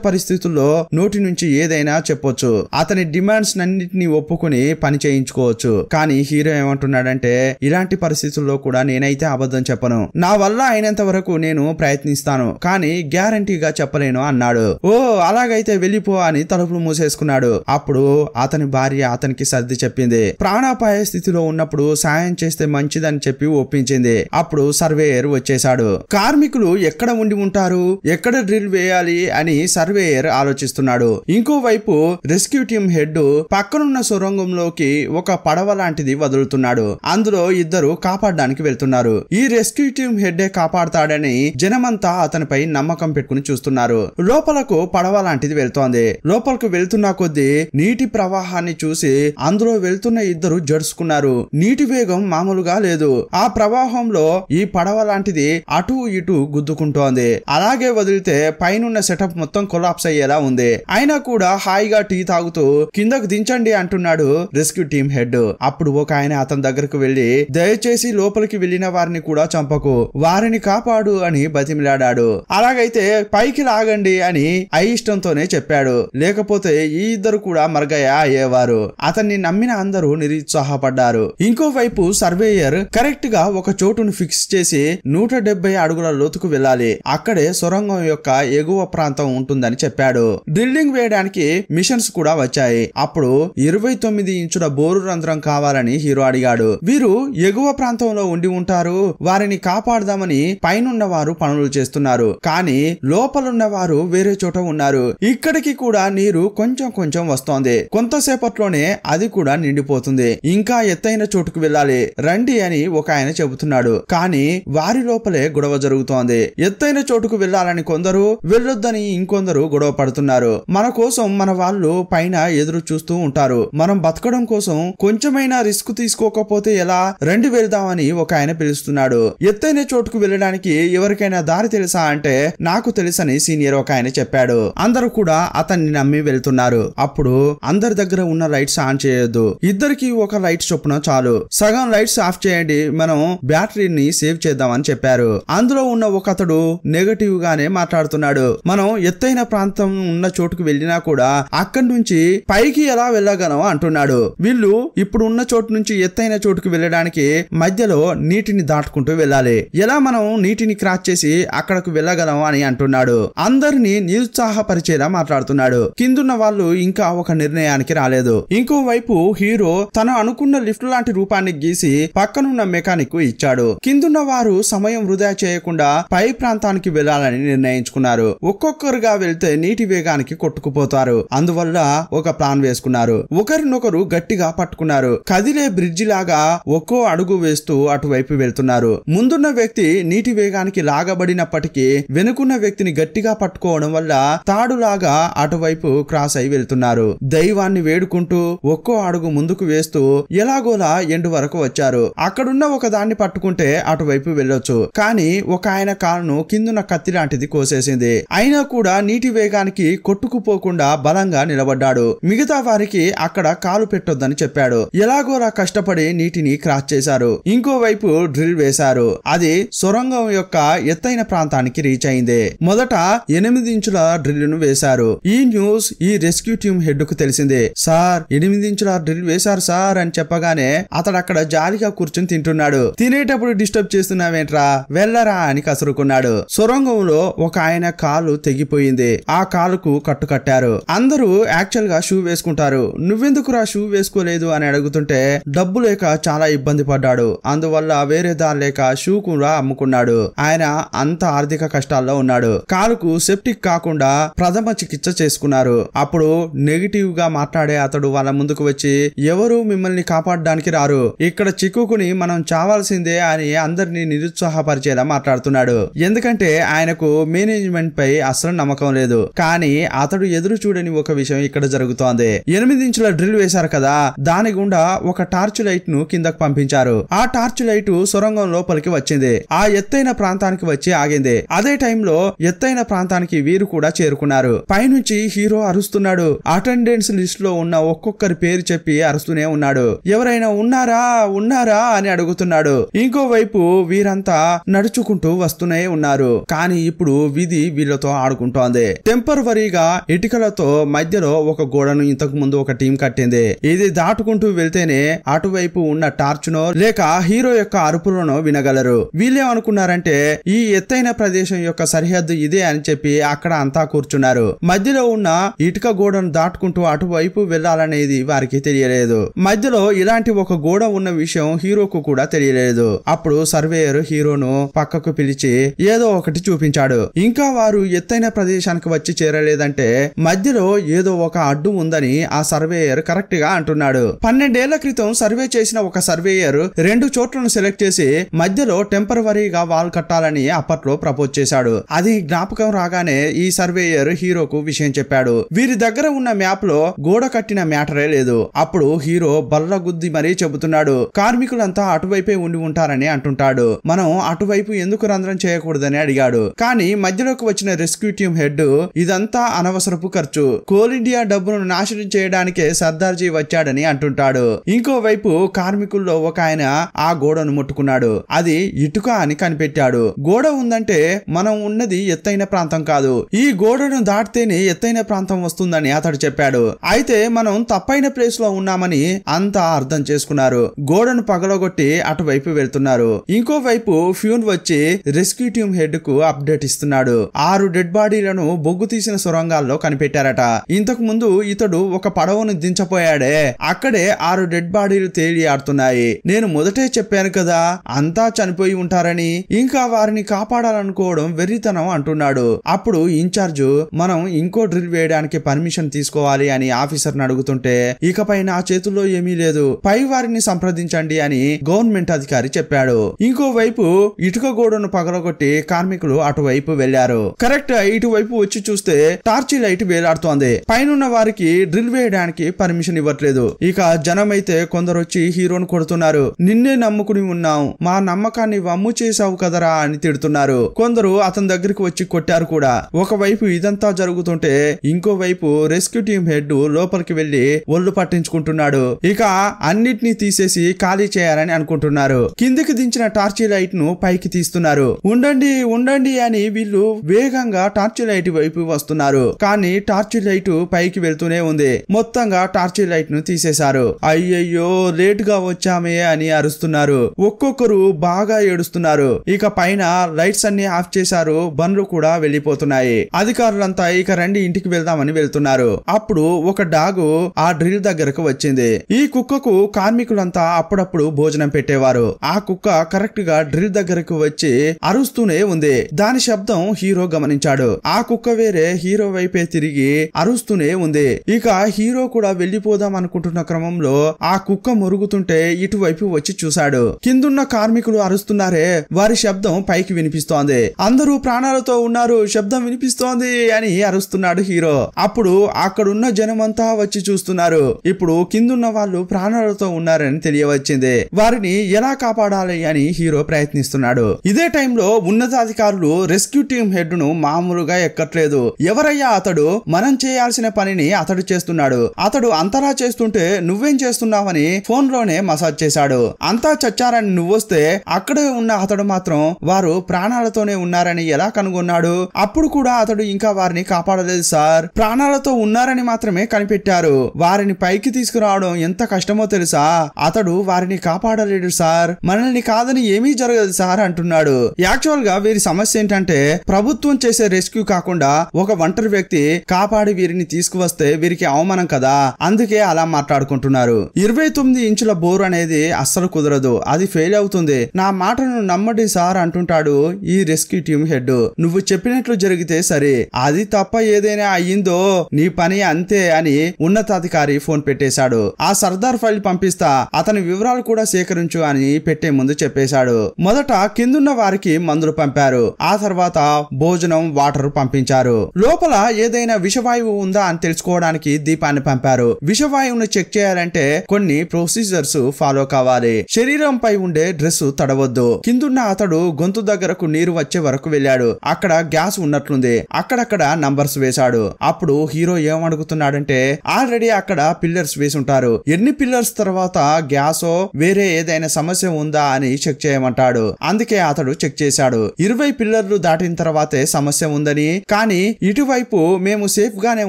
పరిస్థితుల్లో నోటి నుంచి ఏదైనా చెప్పొచ్చు. అతని డిమాండ్స్ అన్నిటిని ఒప్పుకుని పని చేయించుకోవచ్చు. కానీ హీరో ఏమంటున్నాడంటే ఇలాంటి పరిస్థితుల్లో కూడా నేనైతే అబద్ధం చెప్పను, నా వల్ల అయినంత వరకు నేను ప్రయత్నిస్తాను, కానీ గ్యారంటీగా చెప్పలేను అన్నాడు. ఓ అలాగైతే వెళ్ళిపో అని తలుపులు మూసేసుకున్నాడు. అప్పుడు అతని భార్య అతనికి సర్ది చెప్పింది. ప్రాణాపాయ స్థితిలో ఉన్నప్పుడు సాయం చేస్తే మంచిదని చెప్పి ఒప్పించింది. అప్పుడు సర్వేయర్ వచ్చేశాడు. కార్మికులు ఎక్కడ ఉండి ఉంటారు, ఎక్కడ డ్రిల్ వేయాలి అని సర్వేయర్ ఆలోచిస్తున్నాడు. ఇంకోవైపు రెస్క్యూ టీం హెడ్ పక్కనున్న సొరంగంలోకి ఒక పడవ లాంటిది వదులుతున్నాడు. అందులో 2 కాపాడడానికి వెళ్తున్నారు. ఈ రెస్క్యూ టీం హెడ్డే కాపాడతాడని జనమంతా అతనిపై నమ్మకం పెట్టుకుని చూస్తున్నారు. లోపలకు పడవ లాంటిది వెళ్తోంది. లోపలకు వెళ్తున్న కొద్దీ నీటి ప్రవాహాన్ని చూసి అందులో వెళ్తున్న 2 ఇద్దరు జడుచుకున్నారు. నీటి వేగం మామూలుగా లేదు. ఆ ప్రవాహంలో ఈ పడవ లాంటిది అటు ఇటు గుద్దుకుంటోంది. అలాగే వదిలితే పైనున్న సెటప్ మొత్తం కొలాప్స్ అయ్యేలా ఉంది. అయినా కూడా హాయిగా టీ తాగుతూ కిందకు దించండి అంటున్నాడు రెస్క్యూ టీమ్ హెడ్. అప్పుడు ఒక ఆయన అతని దగ్గరకు వెళ్లి దయచేసి లోపలికి వెళ్లిన వారిని కూడా చంపకు, వారిని కాపాడు అని బతిమిలాడాడు. అలాగైతే పైకి లాగండి అని అయిష్టంతోనే చెప్పాడు. లేకపోతే ఈ ఇద్దరు కూడా మరగయ అయ్యేవారు. అతన్ని నమ్మిన అందరూ నిరుత్సాహపడ్డారు. ఇంకోవైపు సర్వేయర్ కరెక్ట్ గా ఒక చోటును ఫిక్స్ చేసి 170 అడుగుల లోతుకు వెళ్ళాలి, అక్కడే సొరంగం యొక్క ఎగువ ప్రాంతం ఉంటుందని చెప్పాడు. డ్రిల్లింగ్ వేయడానికి మిషన్స్ కూడా వచ్చాయి. అప్పుడు 29 ఇంచుల బోరు రంధ్రం కావాలని హీరో అడిగాడు. వీరు ఎగువ ప్రాంతంలో ఉండి ఉంటారు, వారిని కాపాడదామని పైనున్న వారు పనులు చేస్తున్నారు, కానీ లోపలున్న వారు వేరే చోట ఉన్నారు. ఇక్కడికి కూడా నీరు కొంచెం కొంచెం వస్తోంది, కొంతసేపట్లోనే అది కూడా నిండిపోతుంది. ఇంకా ఎత్తైన చోటుకు వెళ్ళాలి రండి అని ఒక ఆయన చెబుతున్నాడు. కానీ వారి లోపలే గొడవ జరుగుతోంది. ఎత్తైన చోటుకు వెళ్ళాలని కొందరు, వెళ్ళొద్దని ఇంకొందరు గొడవ పడుతున్నారు. మన కోసం మన వాళ్ళు పైన ఎదురు చూస్తూ ఉంటారు, మనం బతకడం కోసం కొంచెమైనా రిస్క్ తీసుకోకపోతే ఎలా, రండి వెళ్దామని ఒక ఆయన పిలుస్తున్నాడు. ఎత్తైన చోటుకు వెళ్ళడానికి ఎవరికైనా దారి తెలుసా అంటే నాకు తెలుసని సీనియర్ ఒక ఆయన చెప్పాడు. అందరూ కూడా అతన్ని నమ్మి వెళ్తున్నారు. అప్పుడు అందరి దగ్గర ఉన్న లైట్స్ ఆన్ చేయొద్దు, ఇద్దరికి ఒక లైట్ చొప్పున చాలు, సగం లైట్స్ ఆఫ్ చేయండి, మనం బ్యాటరీని సేవ్ చేద్దామని చెప్పారు. అందులో ఉన్న ఒక అతడు నెగటివ్ గానే మాట్లాడుతున్నాడు. మనం ఎత్తైన ప్రాంతం ఉన్న చోటుకు వెళ్ళినా కూడా అక్కడి నుంచి పైకి ఎలా వెళ్ళగలం అంటున్నాడు. వీళ్ళు ఇప్పుడు ఉన్న చోటు నుంచి ఎత్తైన చోటుకు వెళ్ళడానికి మధ్యలో నీటిని దాటుకుంటూ వెళ్ళాలి, ఎలా మనం నీటిని క్రాస్ చేసి అక్కడకు వెళ్ళగలం అని అంటున్నాడు. అందరినీ నిరుత్సాహపరిచేలా మాట్లాడుతున్నాడు. కిందున్న వాళ్ళు ఇంకా ఒక నిర్ణయానికి రాలేదు. ఇంకోవైపు హీరో తను అనుకున్న లిఫ్ట్ లాంటి రూపాన్ని గీసి పక్కనున్న మెకానిక్ ఇచ్చాడు. కిందున్న వారు సమయం వృధా చేయకుండా పై ప్రాంతానికి వెళ్లాలని నిర్ణయించుకున్నారు. ఒక్కొక్కరుగా వెళ్తే నీటి వేగానికి కొట్టుకుపోతారు. అందువల్ల ఒక ప్లాన్ వేసుకున్నారు. ఒకరినొకరు గట్టిగా పట్టుకున్నారు. కదిలే బ్రిడ్జి లాగా ఒక్కో అడుగు వేస్తూ అటువైపు వెళ్తున్నారు. ముందున్న వ్యక్తి నీటి వేగానికి లాగబడినప్పటికీ వెనుకున్న వ్యక్తిని గట్టిగా పట్టుకోవడం వల్ల తాడులాగా అటువైపు క్రాస్ అయి వెళ్తున్నారు. దైవాన్ని వేడుకుంటూ ఒక్కో అడుగు ముందుకు వేస్తూ ఎలాగోలా ఎండు వరకు వచ్చారు. అక్కడున్న ఒక దాన్ని పట్టుకుంటే అటువైపు వెళ్ళొచ్చు, కానీ ఒక ఆయన కాలును కిందున్న కత్తి లాంటిది కోసేసింది. అయినా కూడా నీటి వేగానికి కొట్టుకుపోకుండా బలంగా నిలబడ్డాడు. మిగతా వారికి అక్కడ కాలు పెట్టొద్దని చెప్పాడు. ఎలాగోలా కష్టపడి నీటిని క్రాస్ చేశారు. ఇంకోవైపు డ్రిల్ వేశారు. అది సొరంగం యొక్క ఎత్తైన ప్రాంతానికి రీచ్ అయింది. మొదట 8 ఇంచుల డ్రిల్ ను వేశారు. ఈ న్యూస్ ఈ రెస్క్యూ టీమ్ హెడ్ కు తెలిసిందే. సార్ 8 ఇంచుల డ్రిల్ వేశారు సార్ అని చెప్పగానే అతడు అక్కడ జాలిగా కూర్చుని తింటున్నాడు. తినేటప్పుడు డిస్టర్బ్ చేస్తున్నావేంట్రా, వెళ్ళరా అని కసురుకున్నాడు. సొరంగంలో ఒక ఆయన కాలు తెగిపోయింది. ఆ కాలుకు కట్టు కట్టారు. అందరూ యాక్చువల్ గా షూ వేసుకుంటారు, నువ్వెందుకురా షూ వేసుకోలేదు అని అడుగుతుంటే డబ్బు లేక చాలా ఇబ్బంది పడ్డాడు, అందువల్ల వేరే దారి లేక షూ కూడా అమ్ముకున్నాడు. ఆయన అంత ఆర్థిక కష్టాల్లో ఉన్నాడు. కాలుకు సెప్టిక్ కాకుండా ప్రథమ చికిత్స చేసుకున్నారు. అప్పుడు నెగిటివ్ గా మాట్లాడే అతడు వాళ్ళ ముందుకు వచ్చి ఎవరు మిమ్మల్ని కాపాడడానికి రారు, ఇక్కడ చిక్కుకుని మనం చావాల్సిందే అని అందరినీ నిరుత్సాహపరిచేలా మాట్లాడుతున్నాడు. ఎందుకంటే ఆయనకు మేనేజ్మెంట్ పై అసలు నమ్మకం లేదు. కానీ అతడు ఎదురు చూడని ఒక విషయం ఇక్కడ జరుగుతోంది. 8 ఇంచుల డ్రిల్ వేశారు కదా, దాని గుండా ఒక టార్చ్ లైట్ ను కిందకు పంపించారు. ఆ టార్చ్ లైట్ సొరంగం లోపలికి వచ్చింది. ఆ ఎత్తైన ప్రాంతానికి వచ్చి ఆగింది. అదే టైంలో ఎత్తైన ప్రాంతానికి వీరు కూడా చేరుకున్నారు. పైనుంచి హీరో అరుస్తున్నాడు. అటెండెన్స్ లిస్ట్ లో ఉన్న ఒక్కొక్కరి పేరు చెప్పి అరుస్తూనే ఉన్నాడు. ఎవరైనా ఉన్నారా ఉన్నారా అని అడుగుతున్నాడు. ఇంకోవైపు వీరంతా నడుచుకుంటూ వస్తూనే ఉన్నారు. కానీ ఇప్పుడు విధి వీళ్ళతో ఆడుకుంటోంది. టెంపరవరీగా ఇటుకలతో మధ్యలో ఒక గోడను ఇంతకు ముందు ఒక టీం కట్టింది. ఇది దాటుకుంటూ వెళ్తేనే అటువైపు ఉన్న టార్చ్ నో లేక హీరో యొక్క అరుపులను వినగలరు. వీళ్ళేమనుకున్నారంటే ఈ ఎత్తైన ప్రదేశం యొక్క సరిహద్దు ఇదే అని చెప్పి అక్కడ అంతా కూర్చున్నారు. మధ్యలో ఉన్న ఇటుక గోడను దాటుకుంటూ అటువైపు వెళ్లాలనేది వారికి తెలియలేదు. మధ్యలో ఇలాంటి ఒక గోడ ఉన్న విషయం హీరోకు కూడా తెలియలేదు. అప్పుడు సర్వేయర్ హీరోను పక్కకు పిలిచి ఏదో ఒకటి చూపించాడు. ఇంకా వారు ఎత్తైన ప్రదేశానికి వచ్చి చేరలేదంటే మధ్యలో ఏదో ఒక అడ్డు ఉందని ఆ సర్వేయర్ కరెక్ట్ గా అంటున్నాడు. 12 ఏళ్ల క్రితం సర్వే చేసిన ఒక సర్వేయర్ 2 చోట్లను సెలెక్ట్ చేసి మధ్యలో టెంపరవరీగా వాల్ కట్టాలని అప్పట్లో ప్రపోజ్ చేశాడు. అది జ్ఞాపకం రాగానే ఈ సర్వేయర్ హీరోకు విషయం చెప్పాడు. వీరి దగ్గర ఉన్న మ్యాప్ లో గోడ కట్టిన మ్యాటరే లేదు. అప్పుడు హీరో బల్లగుద్ది మరీ చెబుతున్నాడు. కార్మికులంతా అటువైపే ఉండి ఉంటారని అంటుంటాడు. మనం అటువైపు ఎందుకు రంధ్రం చేయకూడదని అడిగాడు. కానీ మధ్యలోకి వచ్చిన రెస్క్యూ టీం హెడ్ ఇదంతా అనవసరపు ఖర్చు, కోల్ ఇండియా డబ్బును నాశనం చేయడానికే సర్దార్జీ వచ్చాడని అంటుంటాడు. ఇంకోవైపు కార్మికుల్లో ఒక ఆయన ఆ గోడను ముట్టుకున్నాడు. అది ఇటుక అని కనిపెట్టాడు. గోడ ఉందంటే మనం ఉన్నది ఎత్తైన ప్రాంతం కాదు, ఈ గోడను దాటితేనే ఎత్తైన ప్రాంతం వస్తుందని అతడు చెప్పాడు. అయితే మనం తప్పైన ప్లేస్ లో ఉన్నామని అంతా అర్థం చేసుకున్నారు. గోడను పగలగొట్టి అటువైపు వెళ్తున్నారు. ఇంకోవైపు ఫ్యూన్ వచ్చి రెస్క్యూ టీం హెడ్ కు అప్డేట్ ఇస్తున్నాడు. 6 డెడ్ బాడీలను బొగ్గు తీసిన సొరంగాల్లో కనిపెట్టారట. ఇంతకు ముందు ఇతడు ఒక పడవను దించపోయాడే, అక్కడే 6 డెడ్ బాడీలు తేలి ఆడుతున్నాయి. నేను మొదటే చెప్పాను కదా అంతా చనిపోయి ఉంటారని, ఇంకా వారిని కాపాడాలనుకోవడం వెర్రితనం అంటున్నాడు. అప్పుడు ఇన్ఛార్జ్ మనం ఇంకో డ్రిల్ వేయడానికి పర్మిషన్ తీసుకోవాలి అని ఆఫీసర్ ని అడుగుతుంటే, ఇకపై నా చేతుల్లో ఏమీ లేదు, పై వారిని సంప్రదించండి అని గవర్నమెంట్ అధికారి చెప్పాడు. ఇంకోవైపు ఇటుక గోడను పగలగొట్టి కార్మికులు అటువైపు వెళ్లారు. కరెక్ట్ ఇటువైపు వచ్చి చూస్తే టార్చి లైట్ వేలాడుతోంది. పైనున్న వారికి డ్రిల్ వేయడానికి పర్మిషన్ ఇవ్వట్లేదు. ఇక జనం అయితే కొందరు వచ్చి హీరోను కొడుతున్నారు. నిన్నే నమ్ముకుని ఉన్నాం, మా నమ్మకాన్ని వమ్ము చేసావు కదరా అని తిడుతున్నారు. కొందరు అతని దగ్గరికి వచ్చి కొట్టారు కూడా. ఒకవైపు ఇదంతా జరుగుతుంటే ఇంకోవైపు రెస్క్యూ టీం హెడ్ లోపలికి వెళ్లి ఒళ్ళు పట్టించుకుంటున్నాడు. ఇక అన్నిటినీ తీసేసి ఖాళీ చేయాలని అనుకుంటున్నారు. కిందికి దించిన టార్చి లైట్ ను పైకి తీస్తున్నారు. ఉండండి ఉండండి అని వీళ్ళు వేగంగా టార్చి లైట్ వైపు వస్తున్నారు. కానీ టార్చి లైట్ పైకి వెళ్తూనే ఉంది. మొత్తంగా టార్చి లైట్ ను తీసేశారు. అయ్యయ్యో లేట్ గా వచ్చామే అని అరుస్తున్నారు. ఒక్కొక్కరు బాగా ఏడుస్తున్నారు. ఇక పైన లైట్స్ అన్ని ఆఫ్ చేశారు. బండ్లు కూడా వెళ్లిపోతున్నాయి. అధికారులంతా ఇక రండి ఇంటికి వెళ్దామని వెళ్తున్నారు. అప్పుడు ఒక డాగు ఆ డ్రిల్ దగ్గరకు వచ్చింది. ఈ కుక్కకు కార్మికులంతా అప్పుడప్పుడు భోజనం పెట్టేవారు. ఆ కుక్క కరెక్ట్ గా డ్రిల్ దగ్గరకు వచ్చి అరుస్తూనే ఉంది. దాని శబ్దం హీరో గమనించాడు. ఆ కుక్క వేరే హీరో వైపే తిరిగి అరుస్తూనే ఉంది. ఇక హీరో కూడా వెళ్లిపోదాం అనుకుంటున్న క్రమంలో ఆ కుక్క మురుగుతుంటే ఇటువైపు వచ్చి చూశాడు. కిందున్న కార్మికులు అరుస్తున్నారే, వారి శబ్దం పైకి వినిపిస్తోంది. అందరూ ప్రాణాలతో ఉన్నారు, శబ్దం వినిపిస్తోంది అని అరుస్తున్నాడు హీరో. అప్పుడు అక్కడున్న జనమంతా వచ్చి చూస్తున్నారు. ఇప్పుడు కిందున్న వాళ్ళు ప్రాణాలతో ఉన్నారని తెలియవచ్చింది. వారిని ఎలా కాపాడాలి అని హీరో ప్రయత్నిస్తున్నాడు. ఇదే టైంలో ఉన్నతాధికారులు రెస్క్యూ టీం హెడ్ ను మామూలుగా ఎక్కట్లేదు. ఎవరయ్యా అతడు, మనం చేయాల్సిన పనిని అతడు చేస్తున్నాడు, అతడు అంతలా చేస్తుంటే నువ్వేం చేస్తున్నావని ఫోన్ లోనే మసాజ్ చేశాడు. అంతా చచ్చారని నువ్వొస్తే అక్కడే ఉన్న అతడు మాత్రం వారు ప్రాణాలతోనే ఉన్నారని ఎలా కనుగొన్నాడు? అప్పుడు కూడా అతడు ఇంకా వారిని కాపాడలేదు సార్, ప్రాణాలతో ఉన్నారని మాత్రమే కనిపెట్టారు. వారిని పైకి తీసుకురావడం ఎంత కష్టమో తెలుసా? అతడు వారిని కాపాడలేడు సార్, మనల్ని కాదని ఏమీ జరగదు సార్ అంటున్నాడు. యాక్చువల్ గా వీరి సమస్య ఏంటంటే ప్రభుత్వం చేసే రెస్క్యూ కాకుండా ఒక ఒంటరి వ్యక్తి కాపాడి వీరిని తీసుకువస్తే వీరికి అవమానం కదా, అందుకే అలా మాట్లాడుకుంటున్నారు. 29 ఇంచుల బోర్ అనేది అస్సలు కుదరదు, అది ఫెయిల్ అవుతుంది. నా మాటను నమ్మండి సార్ అంటుంటాడు ఈ రెస్క్యూ టీం హెడ్. నువ్వు చెప్పినట్లు జరిగితే సరే, అది తప్ప ఏదైనా అయ్యిందో నీ పని అంతే అని ఉన్నతాధికారి ఫోన్ పెట్టేశాడు. ఆ సర్దార్ ఫైల్ పంపిస్తా, అతని వివరాలు కూడా సేకరించు అని పెట్టే ముందు చెప్పేశాడు. మొదట కిందున్న వారికి మందులు పంపారు. ఆ తర్వాత భోజనం వాటర్ పంపించారు. లోపల ఏదైనా విషవాయువు ఉందా అని తెలుసుకోవడానికి దీపాన్ని పంపారు. విషవాయువును చెక్ చేయాలంటే కొన్ని ప్రొసీజర్స్ ఫాలో కావాలి. శరీరంపై ఉండే డ్రెస్ తడవద్దు. కిందున్న అతడు గొంతు దగ్గరకు నీరు వచ్చే వరకు వెళ్ళాడు. అక్కడ గ్యాస్ ఉన్నట్లుంది. అక్కడక్కడ నంబర్స్ వేశాడు. అప్పుడు హీరో ఏమడుగుతున్నాడంటే ఆల్రెడీ అక్కడ పిల్లర్స్ వేసి ఉంటారు, ఎన్ని పిల్లర్స్ తర్వాత గ్యాసో వేరే ఏదైనా సమస్య ఉందా అని చెక్ చేయమంటాడు. అందుకే అతడు చెక్ చేశాడు. 20 పిల్లర్లు దాటిన తర్వాతే సమస్య ఉందని, కానీ ఇటువైపు మేము సేఫ్ గానే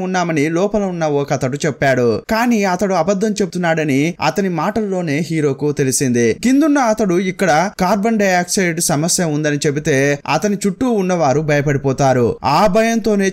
ఉన్నామని లోపల ఉన్న ఒక అతడు చెప్పాడు. కానీ అతడు అబద్ధం చెప్తున్నాడని అతని మాటల్లోనే హీరోకు తెలిసింది. కిందున్న అతడు ఇక్కడ కార్బన్ డైఆక్సైడ్ సమస్య ఉందని చెబితే అతని చుట్టూ ఉన్నవారు భయపడిపోతారు. ఆ భయంతోనే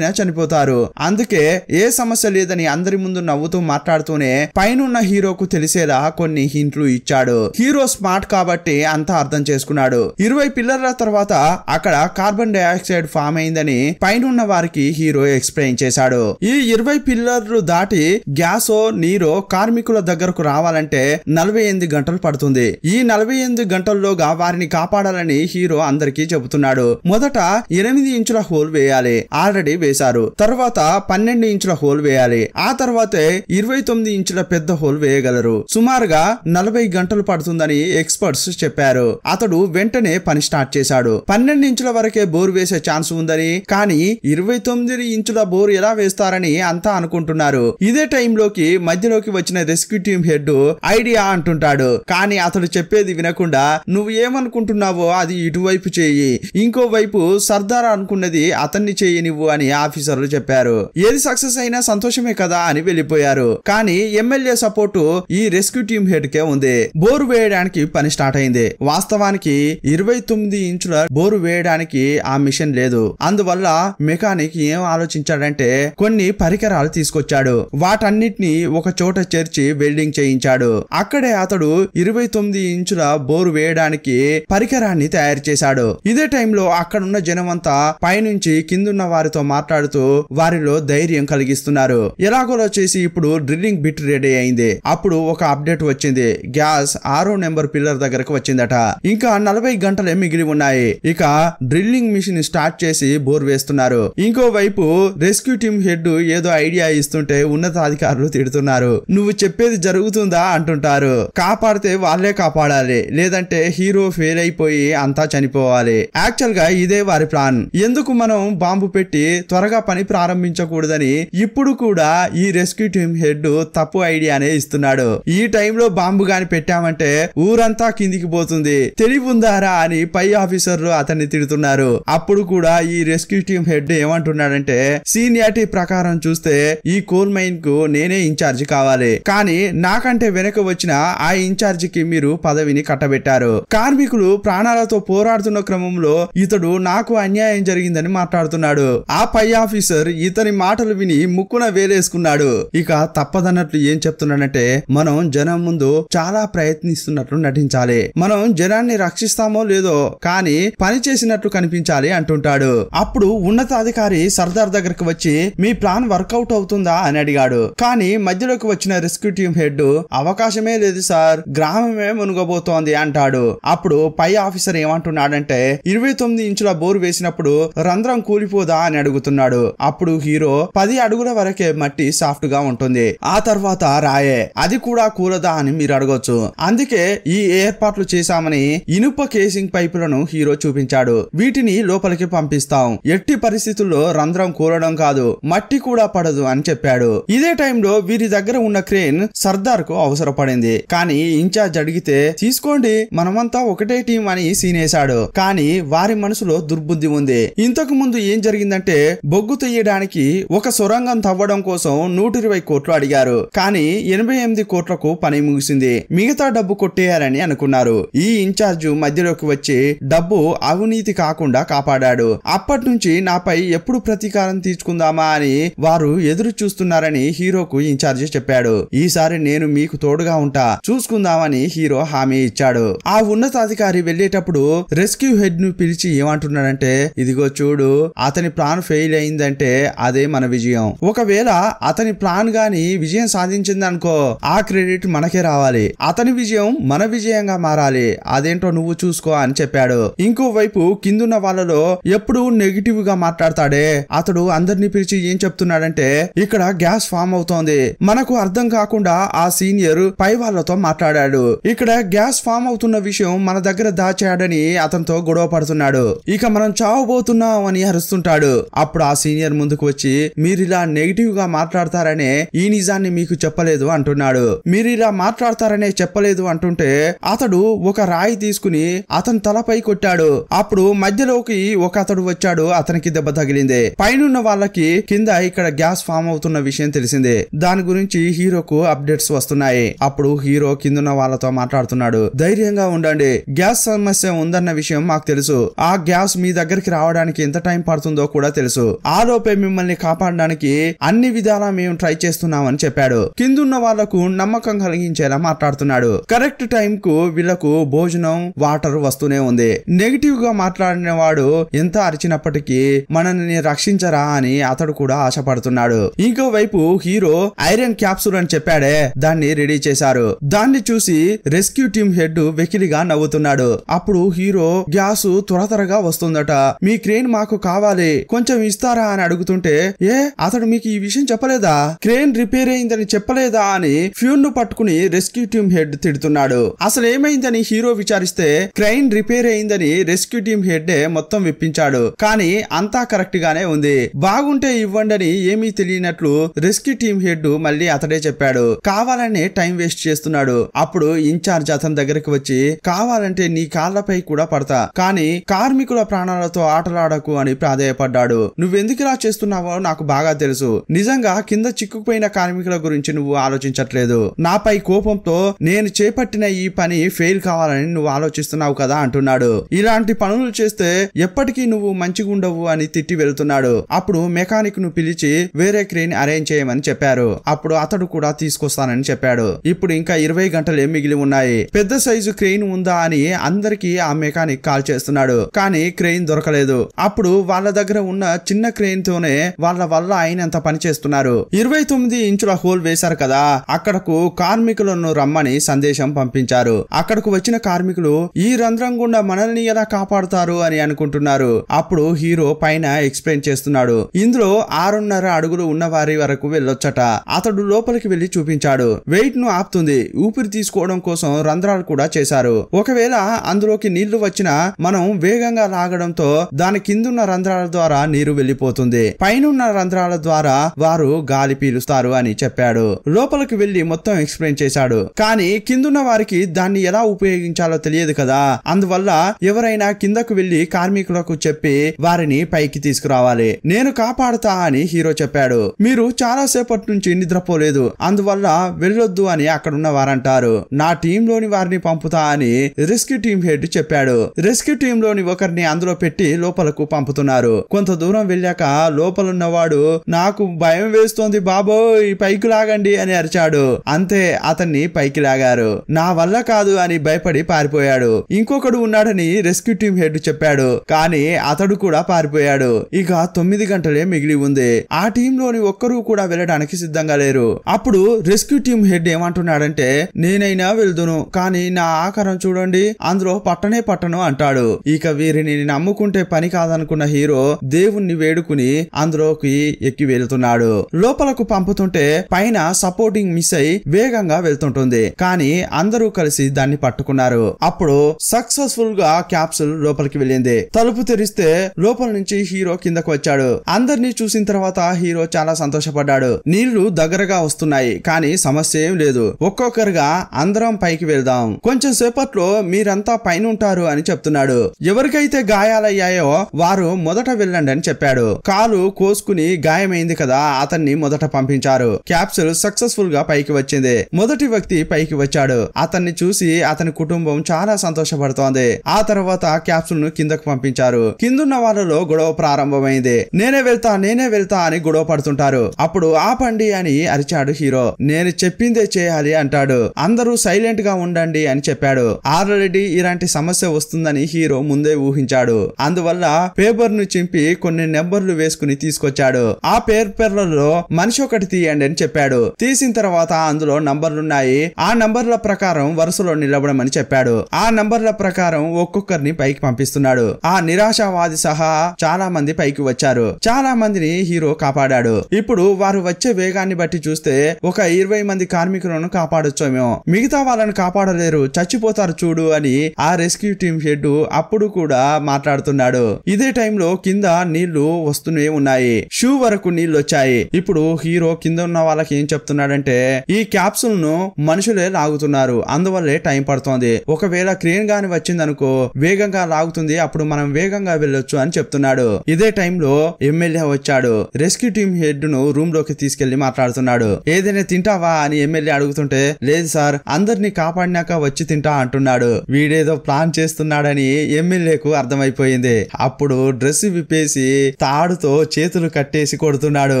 చనిపోతారు. అందుకే ఏ సమస్య లేదని అందరి ముందు నవ్వుతూ మాట్లాడుతూనే పైనున్న హీరోకు తెలిసేలా కొన్ని హింట్లు ఇచ్చాడు. హీరో స్మార్ట్ కాబట్టి అంతా అర్థం చేసుకున్నాడు. 20 పిల్లర్ల తర్వాత అక్కడ కార్బన్ డైఆక్సైడ్ ఫామ్ అయిందని పైనున్న వారికి హీరో ఎక్స్ప్లెయిన్ చేశాడు. ఈ 20 పిల్లర్లు దాటి గ్యాసో నీరో కార్మికుల దగ్గరకు రావాలంటే 48 గంటలు పడుతుంది. ఈ 48 గంటల్లోగా వారిని కాపాడాలని హీరో అందరికీ చెబుతున్నాడు. మొదట 8 ఇంచుల హోల్ వేయాలి, ఆల్రెడీ వేశారు. తర్వాత 12 ఇంచుల హోల్ వేయాలి. ఆ తర్వాతే 29 ఇంచుల పెద్ద పెద్ద హోల్ వేయగలరు. సుమారుగా 40 గంటలు పడుతుందని ఎక్స్పర్ట్స్ చెప్పారు. అతడు వెంటనే పని స్టార్ట్ చేశాడు. 12 ఇంచుల వరకే బోర్ వేసే ఛాన్స్ ఉందని, కానీ 29 ఇంచుల బోర్ ఎలా వేస్తారని అంతా అనుకుంటున్నారు. ఇదే టైంలోకి మధ్యలోకి వచ్చిన రెస్క్యూ టీమ్ హెడ్ ఐడియా అంటుంటాడు. కానీ అతడు చెప్పేది వినకుండా నువ్వు ఏమనుకుంటున్నావో అది ఇటువైపు చేయి, ఇంకోవైపు సర్దార్ అనుకున్నది అతన్ని చేయనివ్వు అని ఆఫీసర్లు చెప్పారు. ఏది సక్సెస్ అయినా సంతోషమే కదా అని వెళ్లిపోయారు. కానీ ఎమ్మెల్యే సపోర్టు ఈ రెస్క్యూ టీమ్ హెడ్ కే ఉంది. బోరు వేయడానికి పని స్టార్ట్ అయింది. వాస్తవానికి 29 ఇంచుల బోరు వేయడానికి ఆ మిషన్ లేదు. అందువల్ల మెకానిక్ ఏం ఆలోచించాడంటే కొన్ని పరికరాలు తీసుకొచ్చాడు. వాటన్నిటిని ఒక చోట చేర్చి వెల్డింగ్ చేయించాడు. అక్కడే అతడు 29 ఇంచుల బోరు వేయడానికి పరికరాన్ని తయారు చేశాడు. ఇదే టైంలో అక్కడున్న జనమంతా పైనుంచి కిందున్న వారితో మాట్లాడుతూ వారిలో ధైర్యం కలిగిస్తున్నారు. ఎలాగోలా చేసి ఇప్పుడు డ్రిల్లింగ్ బిట్ రెడీ అయింది. అప్పుడు ఒక అప్డేట్ వచ్చింది. గ్యాస్ 6వ నెంబర్ పిల్లర్ దగ్గరకు వచ్చిందట. ఇంకా 40 గంటలే మిగిలి ఉన్నాయి. ఇక డ్రిల్లింగ్ మిషన్ స్టార్ట్ చేసి బోర్ వేస్తున్నారు. ఇంకోవైపు రెస్క్యూ టీమ్ హెడ్ ఏదో ఐడియా ఇస్తుంటే ఉన్నతాధికారులు తిడుతున్నారు. నువ్వు చెప్పేది జరుగుతుందా అంటుంటారు. కాపాడితే వాళ్ళే కాపాడాలి, లేదంటే హీరో ఫెయిల్ అయిపోయి అంతా చనిపోవాలి. యాక్చువల్ గా ఇదే వారి ప్లాన్. ఎందుకు మనం బాంబు పెట్టి త్వరగా పని ప్రారంభించకూడదని ఇప్పుడు కూడా ఈ రెస్క్యూ టీమ్ హెడ్ తప్పు ఐడియానే ఇస్తున్నాడు. ఈ టైంలో బాంబు గాని పెట్టామంటే ఊరంతా కిందికి పోతుంది, తెలివి ఉందారా అని పై ఆఫీసర్లు అతన్ని తిడుతున్నారు. అప్పుడు కూడా ఈ రెస్క్యూ టీమ్ హెడ్ ఏమంటున్నాడంటే సీనియారిటీ ప్రకారం చూస్తే ఈ కోల్ మైన్ కు నేనే ఇన్ఛార్జి కావాలి, కానీ నాకంటే వెనక వచ్చిన ఆ ఇన్ఛార్జికి మీరు పదవిని కట్టబెట్టారు. కార్మికులు ప్రాణాలతో పోరాడుతున్న క్రమంలో ఇతడు నాకు అన్యాయం జరిగిందని మాట్లాడుతున్నాడు. ఆ పై ఆఫీసర్ ఇతని మాటలు విని ముక్కున వేలేసుకున్నాడు. ఇక తప్పదన్నట్లు ఏం చెప్తున్నాడంటే మనం జనం ముందు చాలా ప్రయత్నిస్తున్నట్లు నటించాలి, మనం జనాన్ని రక్షిస్తామో లేదో కానీ పని చేసినట్లు కనిపించాలి అంటుంటాడు. అప్పుడు ఉన్నతాధికారి సర్దార్ దగ్గరకు వచ్చి మీ ప్లాన్ వర్కౌట్ అవుతుందా అని అడిగాడు. కానీ మధ్యలోకి వచ్చిన రెస్క్యూ టీమ్ హెడ్ అవకాశమే లేదు సార్, గ్రామమే మునుగబోతోంది అంటాడు. అప్పుడు పై ఆఫీసర్ ఏమంటున్నాడంటే 29 ఇంచుల బోర్ వేసినప్పుడు రంధ్రం కూలిపోదా అని అడుగుతున్నాడు. అప్పుడు హీరో 10 అడుగుల వరకే మట్టి సాఫ్ట్ గా ఉంటుంది, ఆ తర్వాత రాయే, అది కూడా కూలదా అని మీరు అడగొచ్చు. అందుకే ఈ ఏర్పాట్లు చేశామని ఇనుప కేసింగ్ పైపులను హీరో చూపించాడు. వీటిని లోపలికి పంపిస్తాం, ఎట్టి పరిస్థితుల్లో రంధ్రం కూలడం కాదు, మట్టి కూడా పడదు అని చెప్పాడు. ఇదే టైంలో వీరి దగ్గర ఉన్న క్రేన్ సర్దార్ కు అవసరపడింది. కానీ ఇన్ఛార్జ్ అడిగితే తీసుకోండి మనమంతా ఒకటే టీం అని సీనేశాడు. కానీ వారి మనసులో దుర్బుద్ధి ఉంది. ఇంతకు ముందు ఏం జరిగిందంటే బొగ్గు తీయడానికి ఒక సొరంగం తవ్వడం కోసం 120 కోట్లు అడిగారు. కానీ 88 కోట్లకు పని ముగిసింది. మిగతా డబ్బు కొట్టేయాలని అనుకున్నారు. ఈ ఇన్ఛార్జ్ మధ్యలోకి వచ్చి డబ్బు అవినీతి కాకుండా కాపాడాడు. అప్పటి నుంచి నాపై ఎప్పుడు ప్రతీకారం తీర్చుకుందామా అని వారు ఎదురు చూస్తున్నారని హీరోకు ఇన్ఛార్జ్ చెప్పాడు. ఈసారి నేను మీకు తోడుగా ఉంటా, చూసుకుందామని హీరో హామీ ఇచ్చాడు. ఆ ఉన్నతాధికారి వెళ్లేటప్పుడు రెస్క్యూ హెడ్ ను పిలిచి ఏమంటున్నాడంటే ఇదిగో చూడు, అతని ప్లాన్ ఫెయిల్ అయిందంటే అదే మన విజయం. ఒకవేళ అతని ప్లాన్ గాని విజయం సాధించిందనుకో ఆ క్రెడిట్ మనకే రావాలి, అతని విజయం మన విజయంగా మారాలి, అదేంటో నువ్వు చూసుకో అని చెప్పాడు. ఇంకోవైపు కిందున్న వాళ్ళలో ఎప్పుడు నెగిటివ్ గా మాట్లాడతాడే అతడు అందరినీ పిలిచి ఏం చెప్తున్నాడంటే ఇక్కడ గ్యాస్ ఫామ్ అవుతోంది, మనకు అర్థం కాకుండా ఆ సీనియర్ పై వాళ్ళతో మాట్లాడాడు, ఇక్కడ గ్యాస్ ఫామ్ అవుతున్న విషయం మన దగ్గర దాచాడని అతనితో గొడవ పడుతున్నాడు, ఇక మనం చావబోతున్నాం అని అరుస్తుంటాడు. అప్పుడు ఆ సీనియర్ ముందుకు వచ్చి మీరిలా నెగిటివ్ గా మాట్లాడతారనే ఈ నిజాన్ని మీకు చెప్పలేదు అంటున్నాడు. మీరిలా మాట్లాడతారనే చెప్పలేదు అంటుంటే అతడు ఒక రాయి తీసుకుని అతని తలపై కొట్టాడు. అప్పుడు మధ్యలోకి ఒక అతడు వచ్చాడు, అతనికి దెబ్బ తగిలింది. పైనున్న వాళ్ళకి కింద ఇక్కడ గ్యాస్ ఫామ్ అవుతున్న విషయం తెలిసిందే. దాని గురించి హీరోకు అప్డేట్స్ వస్తున్నాయి. అప్పుడు హీరో కిందున్న వాళ్ళతో మాట్లాడుతున్నాడు, ధైర్యంగా ఉండండి, గ్యాస్ సమస్య ఉందన్న విషయం మాకు తెలుసు, ఆ గ్యాస్ మీ దగ్గరికి రావడానికి ఎంత టైం పడుతుందో కూడా తెలుసు, ఆ లోపే మిమ్మల్ని కాపాడడానికి అన్ని విధాలా మేము ట్రై చేస్తున్నామని చెప్పాడు. కిందున్న వాళ్లకు నమ్మకం కలిగించేలా మాట్లాడుతున్నాడు. కరెక్ట్ టైం కు వీళ్లకు భోజనం వాటర్ వస్తూనే ఉంది. నెగిటివ్ గా మాట్లాడిన వాడు ఎంత అరిచినప్పటికీ మనల్ని రక్షించరా అని అతడు కూడా ఆశపడుతున్నాడు. ఇంకోవైపు హీరో ఐరన్ క్యాప్సూల్ అని చెప్పాడే దాన్ని రెడీ చేశారు. దాన్ని చూసి రెస్క్యూ టీమ్ హెడ్ వెకిలిగా నవ్వుతున్నాడు. అప్పుడు హీరో గ్యాస్ త్వరగా వస్తుందట, మీ క్రేన్ మాకు కావాలి, కొంచెం ఇస్తారా అని అడుగుతుంటే ఏ అతడు మీకు ఈ విషయం చెప్పలేదా, క్రేన్ రిపేర్ అయిందని చెప్పలేదా చెప్పలేదా అని ఫ్యూన్ ను పట్టుకుని రెస్క్యూ టీమ్ హెడ్ తిడుతున్నాడు. అసలు ఏమైందని హీరో విచారిస్తే క్రెయిన్ రిపేర్ అయిందని రెస్క్యూ టీమ్ హెడ్ మొత్తం విప్పించాడు. కానీ అంతా కరెక్ట్ గానే ఉంది, బాగుంటే ఇవ్వండి అని ఏమీ తెలియనట్లు రెస్క్యూ టీమ్ హెడ్ మళ్ళీ అతడే చెప్పాడు. కావాలనే టైం వేస్ట్ చేస్తున్నాడు. అప్పుడు ఇన్ఛార్జ్ అతని దగ్గరికి వచ్చి కావాలంటే నీ కాళ్లపై కూడా పడతా, కానీ కార్మికుల ప్రాణాలతో ఆటలాడకు అని ప్రాధేయపడ్డాడు. నువ్వెందుకు ఇలా చేస్తున్నావో నాకు బాగా తెలుసు. నిజంగా కింద చిక్కుకుపోయిన కార్మికుల గురించి నువ్వు ఆలోచించట్లేదు. నాపై కోపంతో నేను చేపట్టిన ఈ పని ఫెయిల్ కావాలని నువ్వు ఆలోచిస్తున్నావు కదా అంటున్నాడు. ఇలాంటి పనులు చేస్తే ఎప్పటికీ నువ్వు మంచిగా ఉండవు అని తిట్టి వెళ్తున్నాడు. అప్పుడు మెకానిక్ ను పిలిచి వేరే క్రేన్ అరేంజ్ చేయమని చెప్పారు. అప్పుడు అతడు కూడా తీసుకొస్తానని చెప్పాడు. ఇప్పుడు ఇంకా 20 గంటలే మిగిలి ఉన్నాయి. పెద్ద సైజు క్రెయిన్ ఉందా అని అందరికి ఆ మెకానిక్ కాల్ చేస్తున్నాడు. కానీ క్రెయిన్ దొరకలేదు. అప్పుడు వాళ్ళ దగ్గర ఉన్న చిన్న క్రెయిన్ తోనే వాళ్ళ వల్ల అయినంత పని చేస్తున్నారు. 29 ఇంచుల హోల్ వేశారు కదా, అక్కడకు కార్మికులను రమ్మని సందేశం పంపించారు. అక్కడకు వచ్చిన కార్మికులు ఈ రంధ్రం గుండా మనల్ని ఎలా కాపాడుతారు అని అనుకుంటున్నారు. అప్పుడు హీరో పైన ఎక్స్ప్లెయిన్ చేస్తున్నాడు. ఇందులో 6.5 అడుగులు ఉన్న వారి వరకు వెళ్ళొచ్చట. అతడు లోపలికి వెళ్లి చూపించాడు. వెయిట్ ను ఆపుతుంది. ఊపిరి తీసుకోవడం కోసం రంధ్రాలు కూడా చేశారు. ఒకవేళ అందులోకి నీళ్లు వచ్చినా మనం వేగంగా లాగడంతో దాని కిందున్న రంధ్రాల ద్వారా నీరు వెళ్లిపోతుంది. పైనున్న రంధ్రాల ద్వారా వారు గాలి పీలుస్తారు అని చెప్పాడు. లోపలికి వెళ్లి మొత్తం ఎక్స్ప్లెయిన్ చేశాడు. కానీ కిందున్న వారికి దాన్ని ఎలా ఉపయోగించాలో తెలియదు కదా, అందువల్ల ఎవరైనా కిందకు వెళ్లి కార్మికులకు చెప్పి వారిని పైకి తీసుకురావాలి. నేను కాపాడుతా అని హీరో చెప్పాడు. మీరు చాలా సేపటి నుంచి నిద్రపోలేదు, అందువల్ల వెళ్ళొద్దు అని అక్కడున్న వారంటారు. నా టీంలోని వారిని పంపుతా అని రెస్క్యూ టీమ్ హెడ్ చెప్పాడు. రెస్క్యూ టీమ్ లోని ఒకరిని అందులో పెట్టి లోపలకు పంపుతున్నారు. కొంత దూరం వెళ్ళాక లోపలున్నవాడు నాకు భయం వేస్తోంది బాబోయ్, పైకి లాగండి అని అరిచాడు. అంతే, అతన్ని పైకి లాగారు. నా వల్ల కాదు అని భయపడి పారిపోయాడు. ఇంకొకడు ఉన్నాడని రెస్క్యూ టీమ్ హెడ్ చెప్పాడు. కానీ అతడు కూడా పారిపోయాడు. ఇక 9 గంటలే మిగిలి ఉంది. ఆ టీంలోని ఒక్కరూ కూడా వెళ్ళడానికి సిద్ధంగా లేరు. అప్పుడు రెస్క్యూ టీమ్ హెడ్ ఏమంటున్నాడంటే నేనైనా వెళ్దును, కానీ నా ఆకారం చూడండి, అందులో పట్టను అంటాడు. ఇక వీరిని నమ్ముకుంటే పని కాదనుకున్న హీరో దేవుణ్ణి వేడుకుని అందులోకి ఎక్కి వెళ్తున్నాడు. లోపలకు పంపుతుంటే పైన సపోర్టింగ్ మిస్ అయి వేగంగా వెళ్తుంటుంది. కానీ అందరూ కలిసి దాన్ని పట్టుకున్నారు. అప్పుడు సక్సెస్ఫుల్ గా క్యాప్సూల్ లోపలికి వెళ్ళింది. తలుపు తెరిస్తే లోపల నుంచి హీరో కిందకు వచ్చాడు. అందరినీ చూసిన తర్వాత హీరో చాలా సంతోషపడ్డాడు. నీళ్లు దగ్గరగా వస్తున్నాయి, కానీ సమస్య ఏం లేదు. ఒక్కొక్కరుగా అందరం పైకి వెళ్దాం, కొంచెం సేపట్లో మీరంతా పైన ఉంటారు అని చెప్తున్నాడు. ఎవరికైతే గాయాలయ్యాయో వారు మొదట వెళ్ళండి అని చెప్పాడు. కాలు కోసుకుని గాయమైంది కదా, అతన్ని మొదట పంపించారు. క్యాప్సూల్ సక్సెస్ఫుల్ గా పైకి వచ్చింది. మొదటి వ్యక్తి పైకి వచ్చాడు. అతన్ని చూసి అతని కుటుంబం చాలా సంతోషపడుతోంది. ఆ తర్వాత క్యాప్సూల్ ను కిందకు పంపించారు. కిందున్న వాళ్ళలో గొడవ ప్రారంభమైంది. నేనే వెళ్తా అని గొడవ పడుతుంటారు. అప్పుడు ఆపండి అని అరిచాడు హీరో. నేను చెప్పిందే చేయాలి అంటాడు. అందరూ సైలెంట్ గా ఉండండి అని చెప్పాడు. ఆల్రెడీ ఇలాంటి సమస్య వస్తుందని హీరో ముందే ఊహించాడు. అందువల్ల పేపర్ ను చింపి కొన్ని నెంబర్లు వేసుకుని తీసుకొచ్చాడు. ఆ పేపర్లలో మనిషి ఒకటి తీయండి అని చెప్పాడు. తీసిన తర్వాత అందులో నంబర్లున్నాయి. ఆ నంబర్ల ప్రకారం వరుసలో నిలబడమని చెప్పాడు. ఆ నంబర్ల ప్రకారం ఒక్కొక్కరిని పైకి పంపిస్తున్నాడు. ఆ నిరాశావాది సహా చాలా మంది పైకి వచ్చారు. చాలా మందిని హీరో కాపాడాడు. ఇప్పుడు వారు వచ్చే వేగాన్ని బట్టి చూస్తే ఒక 20 మంది కార్మికులను కాపాడొచ్చేమో, మిగతా వాళ్ళని కాపాడలేరు, చచ్చిపోతారు చూడు అని ఆ రెస్క్యూ టీమ్ హెడ్ అప్పుడు కూడా మాట్లాడుతున్నాడు. ఇదే టైంలో కింద నీళ్లు వస్తూనే ఉన్నాయి. షూ వరకు నీళ్లు వచ్చాయి. ఇప్పుడు హీరో కింద ఉన్న వాళ్ళకి ఏం చెప్తున్నాడంటే ఈ క్యాప్సూల్ ను మనుషులే లాగుతున్నారు, అందువల్లే టైం పడుతోంది. ఒకవేళ క్రేన్ గాని వచ్చిందనుకో వేగంగా లాగుతుంది, అప్పుడు మనం వేగంగా వెళ్ళొచ్చు అని చెప్తున్నాడు. ఇదే టైంలో ఎమ్మెల్యే వచ్చాడు. రెస్క్యూ టీమ్ హెడ్ ను రూమ్ లోకి తీసుకెళ్లి మాట్లాడుతున్నాడు. ఏదైనా తింటావా అని ఎమ్మెల్యే అడుగుతుంటే లేదు సార్, అందరినీ కాపాడినాక వచ్చి తింటా అంటున్నాడు. వీడేదో ప్లాన్ చేస్తున్నాడని ఎమ్మెల్యేకు అర్థమైపోయింది. అప్పుడు డ్రెస్ విప్పేసి తాడుతో చేతులు కట్టేసి కొడుతున్నాడు.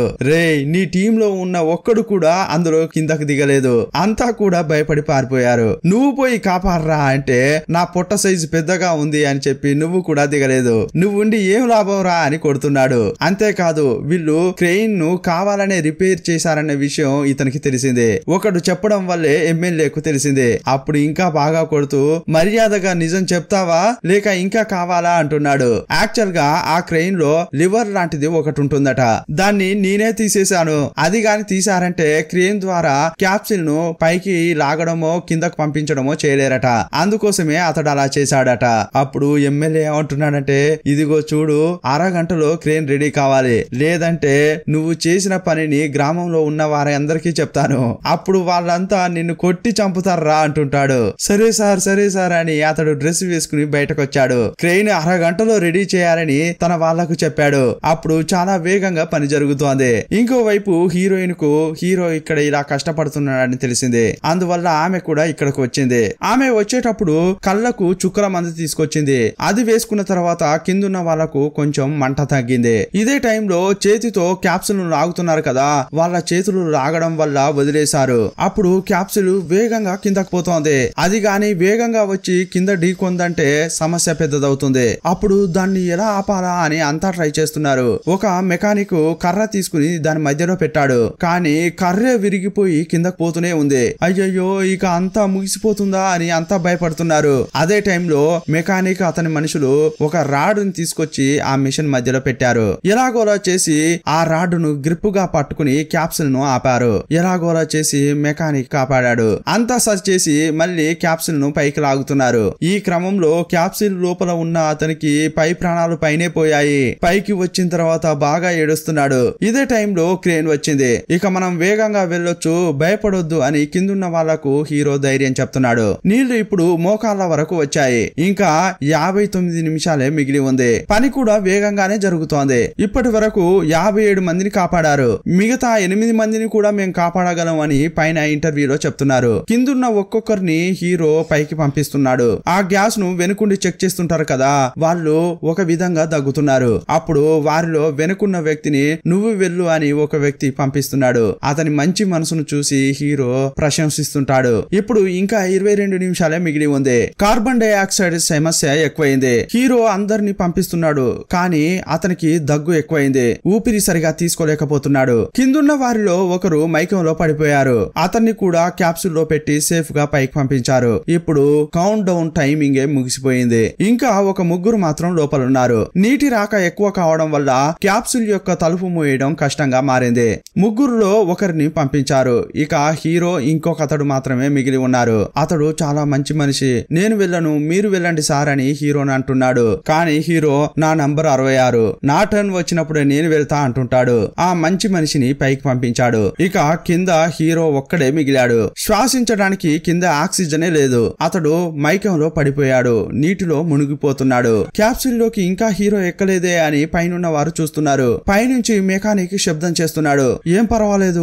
రే, నీ టీమ్ లో ఉన్న ఒక్కడు కూడా అందులో కిందకు దిగలేదు, అంతా కూడా భయపడి పారిపోయారు. నువ్వు పోయి కాపాడరా అంటే నా పొట్ట సైజు పెద్దగా ఉంది అని చెప్పి నువ్వు కూడా దిగలేదు, నువ్వు ఉండి ఏం లాభం రా అని కొడుతున్నాడు. అంతేకాదు వీళ్ళు క్రెయిన్ ను కావాలనే రిపేర్ చేశారన్న విషయం ఇతనికి తెలిసిందే. ఒకడు చెప్పడం వల్లే ఎమ్మెల్యేకు తెలిసిందే. అప్పుడు ఇంకా బాగా కొడుతూ మర్యాదగా నిజం చెప్తావా లేక ఇంకా కావాలా అంటున్నాడు. యాక్చువల్ గా ఆ క్రెయిన్ లో లివర్ లాంటిది ఒకటి ఉంటుందట, దాన్ని నేనే తీసేశాను, అది గాని తీసారంటే క్రేన్ ద్వారా క్యాప్సిల్ ను పైకి లాగడమో కిందకు పంపించడమో చేయలేరట. అందుకోసమే అతడు అలా చేశాడట. అప్పుడు ఎమ్మెల్యే ఏమంటున్నాడంటే, ఇదిగో చూడు, అరగంటలో క్రేన్ రెడీ కావాలి, లేదంటే నువ్వు చేసిన పనిని గ్రామంలో ఉన్న వారందరికీ చెప్తాను, అప్పుడు వాళ్ళంతా నిన్ను కొట్టి చంపుతారా అంటుంటాడు. సరే సార్ అని అతడు డ్రెస్ వేసుకుని బయటకు వచ్చాడు. క్రేన్ అరగంటలో రెడీ చేయాలని తన వాళ్లకు చెప్పాడు. అప్పుడు చాలా వేగంగా పని జరుగుతోంది. ఇంకోవైపు హీరోయిన్ కు హీరో ఇక్కడ ఇలా కష్టపడుతున్నాడని తెలిసింది. అందువల్ల ఆమె కూడా ఇక్కడికి వచ్చింది. ఆమె వచ్చేటప్పుడు కళ్ళకు చుక్కల మందు తీసుకొచ్చింది. అది వేసుకున్న తర్వాత కిందున్న వాళ్లకు కొంచెం మంట తగ్గింది. ఇదే టైంలో చేతితో క్యాప్సూల్ లాగుతున్నారు కదా, వాళ్ళ చేతులు లాగడం వల్ల వదిలేశారు. అప్పుడు క్యాప్సూల్ వేగంగా కిందకు పోతోంది. అది గాని వేగంగా వచ్చి కింద ఢీకొందంటే సమస్య పెద్దదవుతుంది. అప్పుడు దాన్ని ఎలా ఆపాలా అని అంతా ట్రై చేస్తున్నారు. ఒక మెకానిక్ కర్ర తీసుకుని దాని మధ్యలో పెట్టాడు. కానీ కర్రే విరిగిపోయి కిందకు పోతూనే ఉంది. అయ్యయ్యో, ఇక అంతా ముగిసిపోతుందా అని అంతా భయపడుతున్నారు. అదే టైంలో మెకానిక్ అతని మనుషులు ఒక రాడ్ని తీసుకొచ్చి ఆ మిషన్ మధ్యలో పెట్టారు. ఎలాగోలా చేసి ఆ రాడ్డును గ్రిప్ గా పట్టుకుని క్యాప్సూల్ ను ఆపారు. ఎలాగోలా చేసి మెకానిక్ కాపాడాడు. అంతా సర్చ్ చేసి మళ్ళీ క్యాప్సూల్ ను పైకి లాగుతున్నారు. ఈ క్రమంలో క్యాప్సూల్ లోపల ఉన్న అతనికి పై ప్రాణాలు పైనే పోయాయి. పైకి వచ్చిన తర్వాత బాగా ఏడుస్తున్నాడు. ఇదే టైంలో క్రేన్ వచ్చింది. ఇక మనం వేగంగా వెళ్ళొచ్చు, భయపడొద్దు అని కిందున్న వాళ్లకు హీరో ధైర్యం చెప్తున్నాడు. నీళ్లు ఇప్పుడు మోకాళ్ళ వరకు వచ్చాయి. ఇంకా 59 నిమిషాలే మిగిలి ఉంది. పని కూడా వేగంగానే జరుగుతోంది. ఇప్పటి వరకు 57 మందిని కాపాడారు. మిగతా 8 మందిని కూడా మేము కాపాడగలం అని పైన ఇంటర్వ్యూలో చెప్తున్నారు. కిందున్న ఒక్కొక్కరిని హీరో పైకి పంపిస్తున్నాడు. ఆ గ్యాస్ ను వెనుకుండి చెక్ చేస్తుంటారు కదా, వాళ్ళు ఒక విధంగా దగ్గుతున్నారు. అప్పుడు వారిలో వెనుకున్న వ్యక్తిని నువ్వు వెళ్ళు అని ఒక వ్యక్తి పంపిస్తున్నాడు. అతని మంచి మనసును చూసి హీరో ప్రశంసిస్తుంటాడు. ఇప్పుడు ఇంకా 22 నిమిషాలే మిగిలి ఉంది. కార్బన్ డైఆక్సైడ్ సమస్య ఎక్కువైంది. హీరో అందరిని పంపిస్తున్నాడు. కానీ అతనికి దగ్గు ఎక్కువైంది. ఊపిరి సరిగా తీసుకోలేకపోతున్నాడు. కిందున్న వారిలో ఒకరు మైకంలో పడిపోయారు. అతన్ని కూడా క్యాప్సూల్ లో పెట్టి సేఫ్ గా పైకి పంపించారు. ఇప్పుడు కౌంట్ డౌన్ టైమింగ్ ముగిసిపోయింది. ఇంకా ఒక ముగ్గురు మాత్రం లోపలున్నారు. నీటి రాక ఎక్కువ కావడం వల్ల క్యాప్సూల్ యొక్క తలుపు మూయడం కష్టంగా మారింది. ముగ్గురులో ఒకరిని పంపించారు. ఇక హీరో ఇంకొకతడు మాత్రమే మిగిలి ఉన్నారు. అతడు చాలా మంచి మనిషి. నేను వెళ్ళను, మీరు వెళ్ళండి సార్ అని హీరోని అంటున్నాడు. కానీ హీరో నా నంబర్ 66, నా టర్న్ వచ్చినప్పుడే నేను వెళ్తా అంటుంటాడు. ఆ మంచి మనిషిని పైకి పంపించాడు. ఇక కింద హీరో ఒక్కడే మిగిలాడు. శ్వాసించడానికి కింద ఆక్సిజనే లేదు. అతడు మైకంలో పడిపోయాడు. నీటిలో మునిగిపోతున్నాడు. క్యాప్సూల్ లోకి ఇంకా హీరో ఎక్కలేదే అని పైనున్న వారు చూస్తున్నారు. పైనుంచి మెకానిక్ శబ్దం చేస్తున్నాడు. ఏం పర్వాలేదు,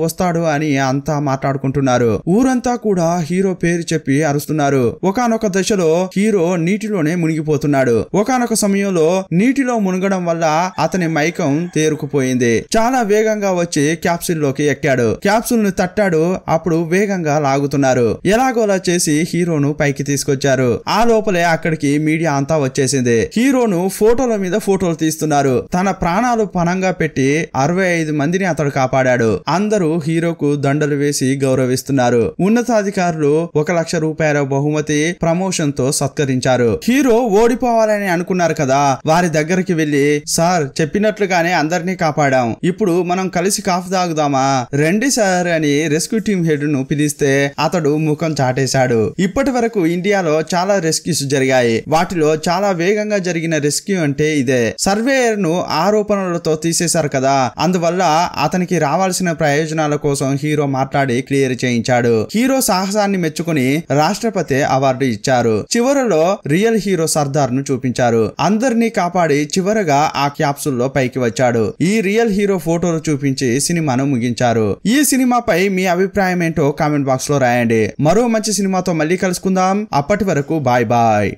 వస్తాడు అని అంతా మాట్లాడుకుంటున్నారు. ఊరంతా కూడా హీరో పేరు చెప్పి అరుస్తున్నారు. ఒకానొక దశలో హీరో నీటిలోనే మునిగిపోతున్నాడు. ఒకానొక సమయంలో నీటిలో మునగడం వల్ల అతని మైకం తేరుకుపోయింది. చాలా వేగంగా వచ్చి క్యాప్సూల్ లోకి ఎక్కాడు. క్యాప్సూల్ ను తట్టాడు. అప్పుడు వేగంగా లాగుతున్నారు. ఎలాగోలా చేసి హీరోను పైకి తీసుకొచ్చారు. ఆ లోపలే అక్కడికి మీడియా అంతా వచ్చేసింది. హీరోను ఫోటోల మీద ఫోటోలు తీస్తున్నారు. తన ప్రాణాలు పణంగా పెట్టి 65 మందిని అతడు కాపాడాడు. అందరూ హీరోకు దండలు వేసి గౌరవిస్తున్నారు. ఉన్నతాధికారులు 1 లక్ష రూపాయల బహుమతి ప్రమోషన్ తో సత్కరించారు. హీరో ఓడిపోవాలని అనుకున్నారు కదా, వారి దగ్గరికి వెళ్లి సార్ చెప్పినట్లుగానే అందరినీ కాపాడాం, ఇప్పుడు మనం కలిసి కాఫీ తాగుదామా, రండి సార్ అని రెస్క్యూ టీమ్ హెడ్ ను పిలిస్తే అతడు ముఖం చాటేశాడు. ఇప్పటి వరకు ఇండియాలో చాలా రెస్క్యూస్ జరిగాయి. వాటిలో చాలా వేగంగా జరిగిన రెస్క్యూ అంటే ఇదే. సర్వేయర్ ను ఆరోపణలతో తీసేశారు కదా, అందువల్ల అతనికి రావాల్సిన ప్రయోజనాల కోసం హీరో మాట్లాడి క్లియర్ చేయించాడు. హీరో సాహసాన్ని మెచ్చుకుని రాష్ట్రపతి అవార్డు ఇచ్చారు. చివరలో రియల్ హీరో సర్దార్ ను చూపించారు. అందరినీ కాపాడి చివరగా ఆ క్యాప్సూల్ లో పైకి వచ్చాడు. ఈ రియల్ హీరో ఫోటోలు చూపించి సినిమాను ముగించారు. ఈ సినిమాపై మీ అభిప్రాయం ఏంటో కామెంట్ బాక్స్ లో రాయండి. మరో మంచి సినిమాతో మళ్ళీ కలుసుకుందాం. అప్పటి వరకు బాయ్ బాయ్.